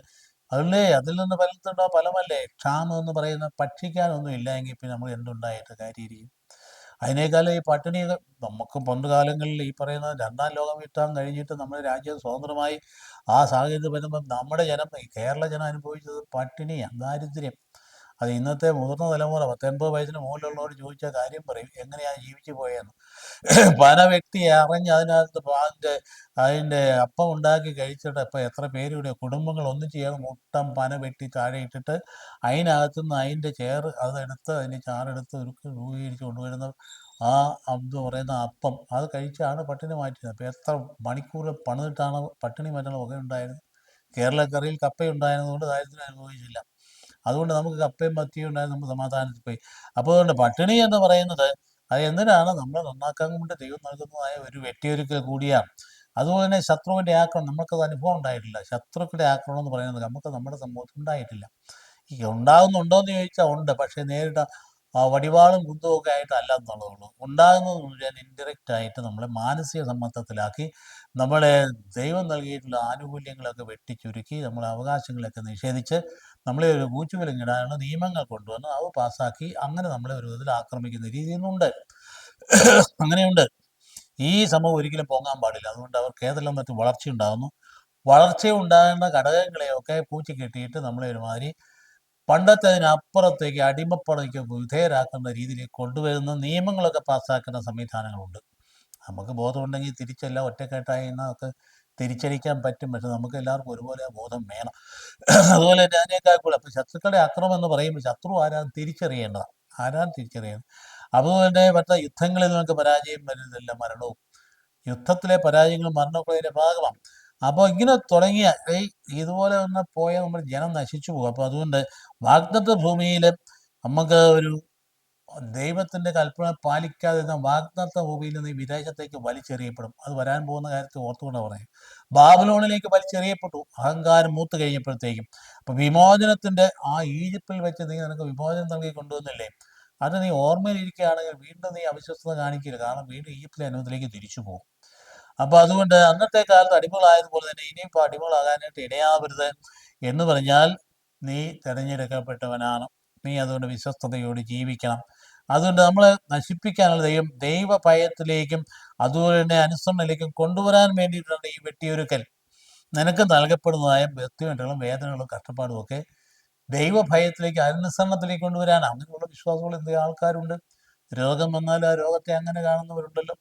അതല്ലേ അതിൽ നിന്ന് ഫലത്തുണ്ടോ? ഫലമല്ലേ ക്ഷാമം എന്ന് പറയുന്ന ഭക്ഷിക്കാനൊന്നും ഇല്ല എങ്കിൽ പിന്നെ നമ്മൾ എന്തുണ്ടായിട്ട് കാര്യമായിരിക്കും? അതിനേക്കാളും ഈ പട്ടിണി നമുക്ക് പണ്ട് കാലങ്ങളിൽ ഈ പറയുന്ന 2ാം ലോകയുദ്ധം കഴിഞ്ഞിട്ട് നമ്മുടെ രാജ്യം സ്വതന്ത്രമായി ആ സാഹചര്യം വരുമ്പം നമ്മുടെ ജനം, ഈ കേരള ജനം അനുഭവിച്ചത് പട്ടിണിയാണ്, ദാരിദ്ര്യം. അത് ഇന്നത്തെ മുതിർന്ന തലമുറ 10-80 വയസ്സിന് മുകളിലുള്ളവർ ചോദിച്ച കാര്യം പറയും, എങ്ങനെയാണ് ജീവിച്ചു പോയെന്ന്. പന വെട്ടി അറിഞ്ഞ് അതിൻ്റെ അപ്പം ഉണ്ടാക്കി കഴിച്ചിട്ട് ഇപ്പം എത്ര പേരുടെ കുടുംബങ്ങൾ ഒന്നിച്ച് ചേർന്ന് മൊത്തം പന വെട്ടി താഴെ ഇട്ടിട്ട് അതിനകത്തുനിന്ന് അതിൻ്റെ അതിൻ്റെ ചാറെടുത്ത് രൂപീകരിച്ച് കൊണ്ടുവരുന്ന ആ എന്ന് പറയുന്ന അപ്പം അത് കഴിച്ചാണ് പട്ടിണി മാറ്റിയത്. അപ്പോൾ എത്ര മണിക്കൂർ പണിതിട്ടാണ് പട്ടിണി മാറ്റാനുള്ള വകയുണ്ടായിരുന്നത്? കേരളക്കറിയിൽ കപ്പയുണ്ടായിരുന്നതുകൊണ്ട് ദാരിദ്ര്യം അനുഭവിച്ചില്ല. അതുകൊണ്ട് നമുക്ക് കപ്പയും മത്തിയും ഉണ്ടായിരുന്നു, നമുക്ക് സമാധാനത്തിൽ പോയി. അപ്പോൾ അതുകൊണ്ട് പട്ടിണി എന്ന് പറയുന്നത് അത് എന്തിനാണ്? നമ്മളെ നന്നാക്കാൻ കൊണ്ട് ദൈവം നൽകുന്നതായ ഒരു വെട്ടിയൊരുക്കൽ കൂടിയാണ്. അതുപോലെ തന്നെ ശത്രുവിൻ്റെ ആക്രമണം, നമുക്കത് അനുഭവം ഉണ്ടായിട്ടില്ല. ശത്രുക്കളുടെ ആക്രമണം എന്ന് പറയുന്നത് നമുക്ക് നമ്മുടെ സമൂഹത്തിൽ ഉണ്ടായിട്ടില്ല. ഈ ഉണ്ടാകുന്നുണ്ടോ എന്ന് ചോദിച്ചാൽ ഉണ്ട്, പക്ഷേ നേരിട്ട വടിവാളും കുന്തവും ഒക്കെ ആയിട്ടല്ല എന്നുള്ളതുള്ളൂ. ഉണ്ടാകുന്നത് മുഴുവൻ ഇൻഡയറക്റ്റ് ആയിട്ട് നമ്മളെ മാനസിക സമ്മർദ്ദത്തിലാക്കി നമ്മളെ ദൈവം നൽകിയിട്ടുള്ള ആനുകൂല്യങ്ങളൊക്കെ വെട്ടിച്ചുരുക്കി നമ്മളെ അവകാശങ്ങളൊക്കെ നിഷേധിച്ച് നമ്മളെ ഒരു കൂച്ചുവിലങ്ങിടാനുള്ള നിയമങ്ങൾ കൊണ്ടുവന്ന് അത് പാസ്സാക്കി അങ്ങനെ നമ്മളെ ഒരു വിധത്തിൽ ആക്രമിക്കുന്ന രീതിയുന്നുണ്ട്. അങ്ങനെയുണ്ട്. ഈ സമൂഹം ഒരിക്കലും പോകാൻ പാടില്ല. അതുകൊണ്ട് അവർക്ക് ഏതെല്ലാം മറ്റ് വളർച്ച ഉണ്ടാകുന്നു, വളർച്ച ഉണ്ടാകുന്ന ഘടകങ്ങളെയൊക്കെ പൂച്ചിക്കെട്ടിയിട്ട് നമ്മളെ ഒരുമാതിരി പണ്ടത്തെ അതിനപ്പുറത്തേക്ക് അടിമപ്പടയ്ക്ക് വിധേയരാക്കുന്ന രീതിയിലേക്ക് കൊണ്ടുവരുന്ന നിയമങ്ങളൊക്കെ പാസ്സാക്കുന്ന സംവിധാനങ്ങളുണ്ട്. നമുക്ക് ബോധമുണ്ടെങ്കിൽ തിരിച്ചെല്ലാം ഒറ്റക്കെട്ടായി നമുക്ക് തിരിച്ചടിക്കാൻ പറ്റും. പക്ഷെ നമുക്ക് എല്ലാവർക്കും ഒരുപോലെ ബോധം വേണം. അതുപോലെ തന്നെ അതിനേക്കാൾ കൂടെ അപ്പോൾ ശത്രുക്കളുടെ ആക്രമണം എന്ന് പറയുമ്പോൾ ശത്രു ആരാന്ന് തിരിച്ചറിയേണ്ടതാണ്. തിരിച്ചറിയേണ്ടത്. അതുപോലെ തന്നെ മറ്റേ യുദ്ധങ്ങളിൽ നമുക്ക് പരാജയം വരുന്നില്ല, മരണവും. യുദ്ധത്തിലെ പരാജയങ്ങളും മരണമൊക്കെ അതിൻ്റെ ഭാഗമാണ്. അപ്പോൾ ഇങ്ങനെ തുടങ്ങിയ ഇതുപോലെ ഒന്ന് പോയാൽ നമ്മൾ ജനം നശിച്ചു പോകും. അപ്പോൾ അതുകൊണ്ട് വാഗ്ദത്ത ഭൂമിയിൽ നമുക്ക് ഒരു ദൈവത്തിൻ്റെ കൽപ്പന പാലിക്കാതെ വാഗ്ദത്ത ഭൂമിയിൽ നിന്ന് ഈ വിദേശത്തേക്ക് വലിച്ചെറിയപ്പെടും. അത് വരാൻ പോകുന്ന കാര്യത്തിൽ ഓർത്തുകൊണ്ടാണ് പറയുന്നത്. ബാബിലോണിലേക്ക് വലിച്ചെറിയപ്പെട്ടു അഹങ്കാരം മൂത്ത് കഴിഞ്ഞപ്പോഴത്തേക്കും. അപ്പോൾ വിമോചനത്തിൻ്റെ ഈജിപ്തിൽ വെച്ച് നിനക്ക് വിമോചനം നൽകി കൊണ്ടുവന്നില്ലേ, അത് നീ ഓർമ്മയിലിരിക്കുകയാണെങ്കിൽ വീണ്ടും നീ അവിശ്വസ്തത കാണിക്കില്ല. കാരണം വീണ്ടും ഈജിപ്തിലെ അനുഭവത്തിലേക്ക് തിരിച്ചു പോകും. അപ്പോൾ അതുകൊണ്ട് അന്നത്തെ കാലത്ത് അടിമകളായതുപോലെ തന്നെ ഇനിയിപ്പോൾ അടിമകളാകാനായിട്ട് ഇടയാവരുത് എന്ന് പറഞ്ഞാൽ നീ തിരഞ്ഞെടുക്കപ്പെട്ടവനാണ്. നീ അതുകൊണ്ട് വിശ്വസ്തയോട് ജീവിക്കണം. അതുകൊണ്ട് നമ്മളെ നശിപ്പിക്കാനുള്ള ദൈവഭയത്തിലേക്കും അതുപോലെ തന്നെ അനുസരണയിലേക്കും കൊണ്ടുവരാൻ വേണ്ടിയിട്ടാണ് ഈ വെട്ടിയൊരുക്കൽ. നിനക്ക് നൽകപ്പെടുന്നതായ വ്യക്തിമായിട്ടുള്ള വേദനകളും കഷ്ടപ്പാടും ഒക്കെ ദൈവഭയത്തിലേക്ക് അനുസരണത്തിലേക്ക് കൊണ്ടുവരാൻ അങ്ങനെയുള്ള വിശ്വാസങ്ങൾ എന്ത് ആൾക്കാരുണ്ട്. രോഗം വന്നാൽ ആ രോഗത്തെ അങ്ങനെ കാണുന്നവരുണ്ടല്ലോ.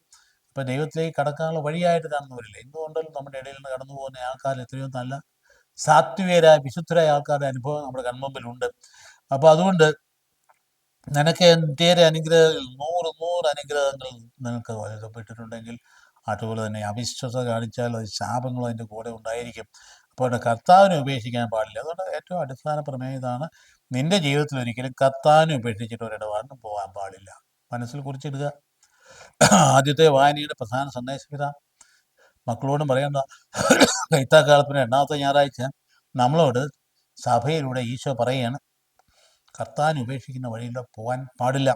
ഇപ്പം ദൈവത്തിലേക്ക് കടക്കാനുള്ള വഴിയായിട്ട് കാണുന്നവരില്ല. എന്തുകൊണ്ടല്ലോ നമ്മുടെ ഇടയിൽ നിന്ന് കടന്നു പോകുന്ന ആൾക്കാർ എത്രയോ നല്ല സാത്വികരായ വിശുദ്ധരായ ആൾക്കാരുടെ അനുഭവം നമ്മുടെ കൺമുമ്പിലുണ്ട്. അപ്പോൾ അതുകൊണ്ട് നിനക്ക് എൻ്റെ അനുഗ്രഹങ്ങൾ 100 അനുഗ്രഹങ്ങൾ നിനക്ക് വലുതപ്പെട്ടിട്ടുണ്ടെങ്കിൽ അതുപോലെ തന്നെ അവിശ്വസത കാണിച്ചാൽ അത് ശാപങ്ങളും അതിൻ്റെ കൂടെ ഉണ്ടായിരിക്കും. അപ്പോൾ കർത്താവിനെ ഉപേക്ഷിക്കാൻ പാടില്ല. അതുകൊണ്ട് ഏറ്റവും അടിസ്ഥാന പ്രമേയം ഇതാണ്: നിന്റെ ജീവിതത്തിൽ ഒരിക്കലും കർത്താവിനെ ഉപേക്ഷിച്ചിട്ട് ഒരിടപാടിനും പോകാൻ പാടില്ല. മനസ്സിൽ കുറിച്ചിടുക. ആദ്യത്തെ വായനയുടെ പ്രധാന സന്ദേശം ഇതാ. മക്കളോടും പറയേണ്ട, കൈത്താക്കാലത്തിന് 8ാമത്തെ ഞായറാഴ്ച നമ്മളോട് സഭയിലൂടെ ഈശോ പറയുകയാണ്, കർത്താവിനെ ഉപേക്ഷിക്കുന്ന വഴിയിൽ പോകാൻ പാടില്ല.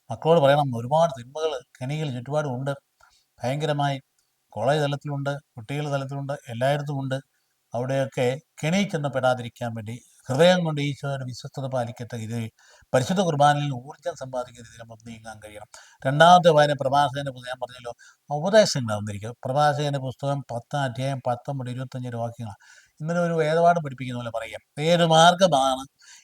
മക്കളോട് പറയണം, ഒരുപാട് തിന്മകൾ, കെണികൾ ചുറ്റുപാടും ഉണ്ട്. ഭയങ്കരമായി കോളേജ് തലത്തിലുണ്ട്, കുട്ടികളുടെ തലത്തിലുണ്ട്, എല്ലായിടത്തും ഉണ്ട്. അവിടെയൊക്കെ കെണി ചെന്നപ്പെടാതിരിക്കാൻ വേണ്ടി ഹൃദയം കൊണ്ട് ഈശോയുടെ വിശ്വസ്തത പാലിക്കത്തക്ക ഇത് പരിശുദ്ധ കുർബാനയിൽ ഊർജ്ജം സമ്പാദിക്കുന്ന രീതിയിൽ നമുക്ക് നീങ്ങാൻ കഴിയണം. 2ാമത്തെ വായന പ്രഭാഷകൻ്റെ പുസ്തകം, ഞാൻ പറഞ്ഞല്ലോ, ഉപദേശങ്ങൾ തന്നിരിക്കും. പ്രഭാഷകൻ്റെ പുസ്തകം 10ാം അധ്യായം 19-25 വാക്യങ്ങളാണ്. ഇന്നലെ ഒരു വേദപാഠം പഠിപ്പിക്കുന്ന പോലെ പറയാം,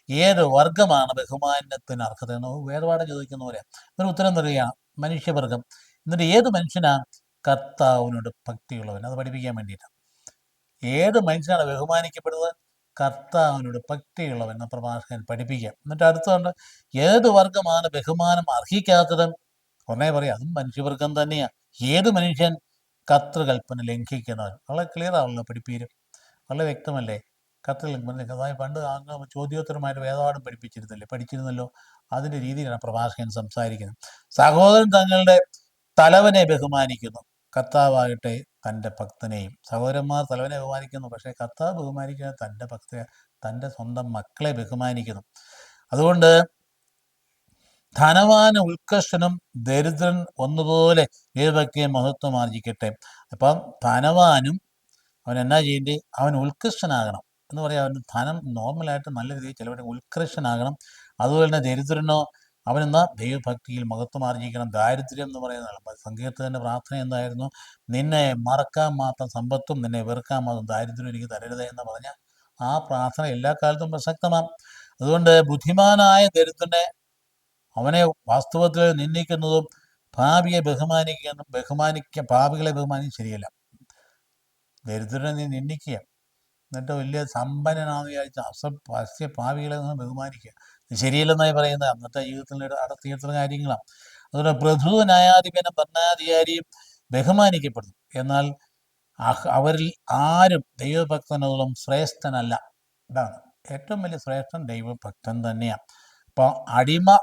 ഏത് വർഗമാണ് ബഹുമാനത്തിന് അർഹത എന്ന് വേദപാഠം ചോദിക്കുന്ന പോലെ ഒരു ഉത്തരം തരികയാണ്: മനുഷ്യവർഗം. എന്നിട്ട് ഏത് മനുഷ്യനാണ് കർത്താവിനോട് ഭക്തിയുള്ളവൻ? അത് പഠിപ്പിക്കാൻ വേണ്ടിയിട്ടാണ്. ഏത് മനുഷ്യനാണ് ബഹുമാനിക്കപ്പെടുന്നത്? കർത്താവിനോട് ഭക്തിയുള്ളവൻ എന്ന പ്രഭാഷകൻ പഠിപ്പിക്കാം. എന്നിട്ട് അടുത്തുണ്ട്, ഏത് വർഗമാണ് ബഹുമാനം അർഹിക്കാത്തത്? ഉടനെ പറയാം, അതും മനുഷ്യവർഗം തന്നെയാണ്. ഏത് മനുഷ്യൻ കർത്തൃകൽപ്പന ലംഘിക്കുന്നവൻ? വളരെ ക്ലിയർ ആണല്ലോ പഠിപ്പീരും, വളരെ വ്യക്തമല്ലേ? കർത്തൃകൽപ്പന, അതായത് പണ്ട് അങ്ങ് ചോദ്യോത്തരമായിട്ട് വേദപാഠം പഠിച്ചിരുന്നല്ലോ. അതിൻ്റെ രീതിയിലാണ് പ്രഭാഷകൻ സംസാരിക്കുന്നത്. സഹോദരൻ തങ്ങളുടെ തലവനെ ബഹുമാനിക്കുന്നു, കർത്താവാകട്ടെ തൻ്റെ ഭക്തനെയും. സഹോദരന്മാർ തലവനെ ബഹുമാനിക്കുന്നു, പക്ഷേ കർത്താവ് ബഹുമാനിക്കുന്നത് തൻ്റെ സ്വന്തം മക്കളെ ബഹുമാനിക്കുന്നു. അതുകൊണ്ട് ധനവാൻ ഉത്കർഷനും ദരിദ്രൻ ഒന്നുപോലെ ദൈവഭക്തിയെ മഹത്വം ആർജിക്കട്ടെ. അപ്പം ധനവാനും അവൻ എന്നാ ചെയ്യേണ്ടി? അവൻ ഉത്കൃഷ്ടനാകണം എന്ന് പറയാം. അവൻ ധനം നോർമലായിട്ട് നല്ല രീതിയിൽ ചിലവരുടെ ഉത്കൃഷ്ടനാകണം. അതുപോലെ തന്നെ ദരിദ്രനോ അവനെന്നാ ദൈവഭക്തിയിൽ മഹത്വം ആർജിക്കണം. ദാരിദ്ര്യം എന്ന് പറയുന്നത് സങ്കീർത്തകൻ്റെ പ്രാർത്ഥന എന്തായിരുന്നു? നിന്നെ മറക്കാൻ മാത്രം സമ്പത്തും നിന്നെ വെറുക്കാൻ മാത്രം ദാരിദ്ര്യം എനിക്ക് തരരുതേ എന്ന് പറഞ്ഞ ആ പ്രാർത്ഥന എല്ലാ കാലത്തും പ്രസക്തമാണ്. അതുകൊണ്ട് ബുദ്ധിമാനായ ദരിദ്രനെ, അവനെ വാസ്തവത്തിൽ നിന്ദിക്കുന്നതും ഭാവിയെ ഭാവികളെ ബഹുമാനിക്കുക ശരിയല്ല. ദരിദ്രനെ നീ നിന്ദിക്കുക, എന്നിട്ട് വലിയ സമ്പന്നനാണെന്ന് വിചാരിച്ച ഭാവികളെ നിന്ന് ബഹുമാനിക്കുക, ഇത് ശരിയല്ലെന്നായി പറയുന്നത് അന്നത്തെ ജീവിതത്തിൽ നടത്തിയിട്ടുള്ള കാര്യങ്ങളാണ്. അതുകൊണ്ട് പ്രഭു, ന്യായാധിപനും ഭരണാധികാരിയും ബഹുമാനിക്കപ്പെടുന്നു. എന്നാൽ അവരിൽ ആരും ദൈവഭക്തനോളം ശ്രേഷ്ഠനല്ല. ഇതാണ് ഏറ്റവും വലിയ ശ്രേഷ്ഠൻ, ദൈവഭക്തൻ തന്നെയാണ്. അപ്പോൾ അടിമ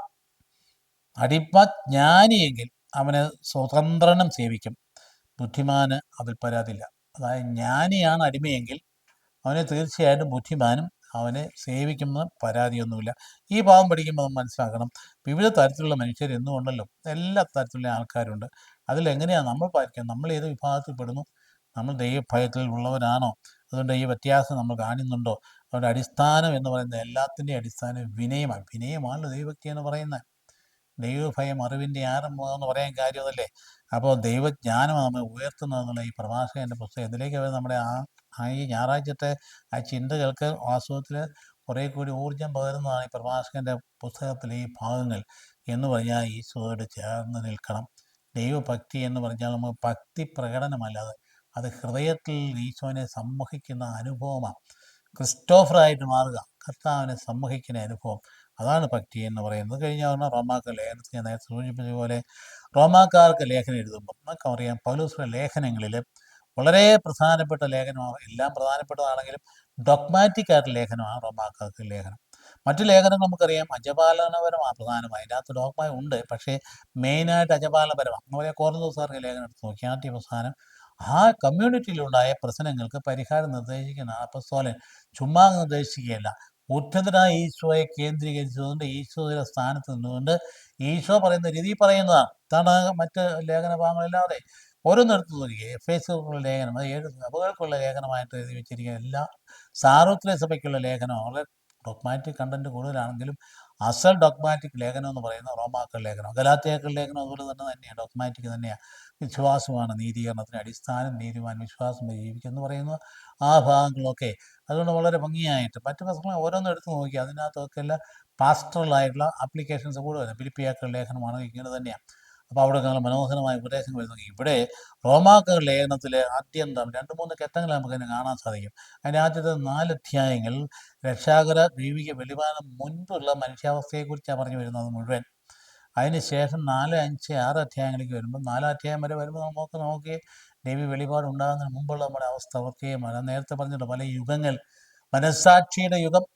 ജ്ഞാനിയെങ്കിൽ അവന് സ്വതന്ത്രനും സേവിക്കും, ബുദ്ധിമാന് അതിൽ പരാതിയില്ല. അതായത് ജ്ഞാനിയാണ് അടിമയെങ്കിൽ അവനെ തീർച്ചയായിട്ടും ബുദ്ധിമാനും അവനെ സേവിക്കുന്ന പരാതിയൊന്നുമില്ല. ഈ ഭാവം പഠിക്കുമ്പോൾ നമ്മൾ മനസ്സിലാക്കണം, വിവിധ തരത്തിലുള്ള മനുഷ്യർ എന്നുമുണ്ടല്ലോ, എല്ലാ തരത്തിലുള്ള ആൾക്കാരുണ്ട്. അതിലെങ്ങനെയാണ് നമ്മൾ പാലിക്കുക? നമ്മൾ ഏത് വിഭാഗത്തിൽ പെടുന്നു? നമ്മൾ ദൈവഭയത്തിൽ ഉള്ളവരാണോ? അതുകൊണ്ട് ഈ വ്യത്യാസം നമ്മൾ കാണുന്നുണ്ടോ? അതുകൊണ്ട് അടിസ്ഥാനം എന്ന് പറയുന്നത്, എല്ലാത്തിൻ്റെയും അടിസ്ഥാനം വിനയമാണല്ലോ ദൈവഭക്തി എന്ന് പറയുന്നത്. ദൈവഭയം അറിവിൻ്റെ ആരംഭമെന്ന് പറയാൻ കാര്യമല്ലേ? അപ്പോൾ ദൈവജ്ഞാനം നമ്മെ ഉയർത്തുന്നതെന്നുള്ള ഈ പ്രഭാഷകൻ്റെ പുസ്തകം ഇതിലേക്ക് നമ്മുടെ ഈ ഞായറാഴ്ചത്തെ ആ ചിന്തകൾക്ക് വാസ്തവത്തിൽ കുറേ കൂടി ഊർജം പകരുന്നതാണ് ഈ പ്രഭാഷകൻ്റെ പുസ്തകത്തിലെ ഈ ഭാഗങ്ങൾ. എന്ന് പറഞ്ഞാൽ ഈശോയോട് ചേർന്ന് നിൽക്കണം. ദൈവഭക്തി എന്ന് പറഞ്ഞാൽ നമുക്ക് ഭക്തി പ്രകടനമല്ലാതെ അത് ഹൃദയത്തിൽ ഈശോനെ സമ്മോഹിക്കുന്ന അനുഭവമാണ്. ക്രിസ്റ്റോഫറായിട്ട് മാറുക, കർത്താവിനെ സമ്മോഹിക്കുന്ന അനുഭവം, അതാണ് ഭക്തി എന്ന് പറയുന്നത്. കഴിഞ്ഞ റോമാക്കാർ ലേഖനത്തിൽ ഞാൻ നേരത്തെ സൂചിപ്പിച്ച പോലെ, റോമാക്കാർക്ക് ലേഖനം എഴുതുമ്പോൾ നമുക്കറിയാം, പൗലോസിന്റെ ലേഖനങ്ങളിൽ വളരെ പ്രധാനപ്പെട്ട ലേഖനമാണ്. എല്ലാം പ്രധാനപ്പെട്ടതാണെങ്കിലും ഡൊഗ്മാറ്റിക് ആയിട്ട് ലേഖനമാണ് റോമാക്കാർക്ക് ലേഖനം. മറ്റു ലേഖനങ്ങൾ നമുക്കറിയാം അജപാലനപരമാണ് പ്രധാനമായി. അതിനകത്ത് ഡോഗ്മ ഉണ്ട്, പക്ഷേ മെയിനായിട്ട് അജപാലനപരമാണ്. അതുപോലെ കോറിന്തോസുകാർക്ക് ലേഖനം എടുത്ത് നോക്കി, ആദ്യ അവസാനം ആ കമ്മ്യൂണിറ്റിയിലുണ്ടായ പ്രശ്നങ്ങൾക്ക് പരിഹാരം നിർദ്ദേശിക്കുന്ന അപ്പസ്തോലൻ ചുമ്മാ നിർദ്ദേശിക്കുകയല്ല, ഉദ്ധതനായ ഈശോയെ കേന്ദ്രീകരിച്ചുകൊണ്ട് ഈശോയുടെ സ്ഥാനത്ത് നിന്നുകൊണ്ട് ഈശോ പറയുന്ന രീതി പറയുന്നതാണ്. ഇതാണ് മറ്റ് ലേഖന ഭാഗങ്ങളില്ലാതെ ഓരോന്നെടുത്ത് നോക്കി. എഫേസ്യർക്കുള്ള ലേഖനം, അത് 7 സഭകൾക്കുള്ള ലേഖനമായിട്ട് എഴുതി വെച്ചിരിക്കുന്ന എല്ലാ സാർവത്രിക സഭയ്ക്കുള്ള ലേഖനം വളരെ ഡോഗ്മാറ്റിക് കണ്ടന്റ് കൂടുതലാണെങ്കിലും അസൽ ഡോഗ്മാറ്റിക് ലേഖനം എന്ന് പറയുന്നത് റോമാക്കൾ ലേഖനം, ഗലാത്യക്കൾ ലേഖനം അതുപോലെ തന്നെയാണ്. ഡോഗ്മാറ്റിക് തന്നെയാണ്. വിശ്വാസമാണ് നീതീകരണത്തിന് അടിസ്ഥാനം, നീതിമാൻ വിശ്വാസം വഴി ജീവിക്കും എന്ന് പറയുന്ന ആ ഭാഗങ്ങളൊക്കെ അതുകൊണ്ട് വളരെ ഭംഗിയായിട്ട് മറ്റു പുസ്തകങ്ങൾ ഓരോന്നും എടുത്ത് നോക്കി അതിനകത്തൊക്കെ എല്ലാം പാസ്റ്ററലായിട്ടുള്ള ആപ്ലിക്കേഷൻസ് കൂടെ വരുന്നത്. ഫിലിപ്പിയാക്കൾ ലേഖനമാണ് ഇങ്ങനെ തന്നെയാണ്. അപ്പോൾ അവിടെ നല്ല മനോഹരമായ ഉപദേശങ്ങൾ വരുന്നത്. ഇവിടെ റോമാക്കൾ ലേഖനത്തിലെ ആദ്യന്തം 2-3 ഘട്ടങ്ങൾ നമുക്കതിനെ കാണാൻ സാധിക്കും. അതിൻ്റെ ആദ്യത്തെ 4 അധ്യായങ്ങൾ രക്ഷാകര ദൈവിക വെളിപാടിന് മുൻപുള്ള മനുഷ്യാവസ്ഥയെക്കുറിച്ചാണ് പറഞ്ഞു വരുന്നത് മുഴുവൻ. അതിനുശേഷം 4, 5, 6 അധ്യായങ്ങളിലേക്ക് വരുമ്പോൾ 4 അധ്യായം വരെ വരുമ്പോൾ നമുക്ക് ദൈവ വെളിപാട് ഉണ്ടാകുന്നതിന് മുമ്പുള്ള നമ്മുടെ അവസ്ഥ പ്രത്യേകമാണ്. നേരത്തെ പറഞ്ഞിട്ട് പല യുഗങ്ങൾ, മനസ്സാക്ഷിയുടെ യുഗം,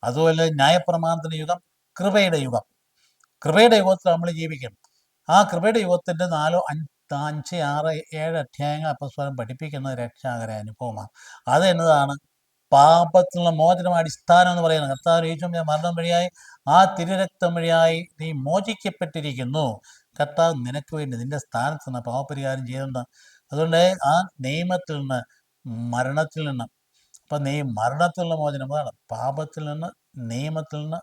അതുപോലെ ന്യായപ്രമാണത്തിൻ്റെ യുഗം, കൃപയുടെ യുഗം. കൃപയുടെ യുഗത്തിൽ നമ്മൾ ജീവിക്കണം. ആ കൃപയുടെ യുഗത്തിൻ്റെ 4, 5, 6, 7 അധ്യായങ്ങൾ അപ്പസ്തലൻ പഠിപ്പിക്കുന്നത് രക്ഷാകര അനുഭവമാണ്. അത് എന്നതാണ്? പാപത്തിനുള്ള മോചനം അടിസ്ഥാനം എന്ന് പറയുന്നത്. കർത്താവ് യേശുവിന്റെ മരണം വഴിയായി ആ തിരുരക്തം വഴിയായി നീ മോചിക്കപ്പെട്ടിരിക്കുന്നു. കർത്താവ് നിനക്ക് വേണ്ടി നിന്റെ സ്ഥാനത്ത് നിന്ന് പാപപരിഹാരം ചെയ്തിട്ടുണ്ട്. അതുകൊണ്ട് ആ നിയമത്തിൽ നിന്ന്, മരണത്തിൽ നിന്ന്, അപ്പം നീ മരണത്തിലുള്ള മോചനം, അതാണ് പാപത്തിൽ നിന്ന്, നിയമത്തിൽ നിന്ന്,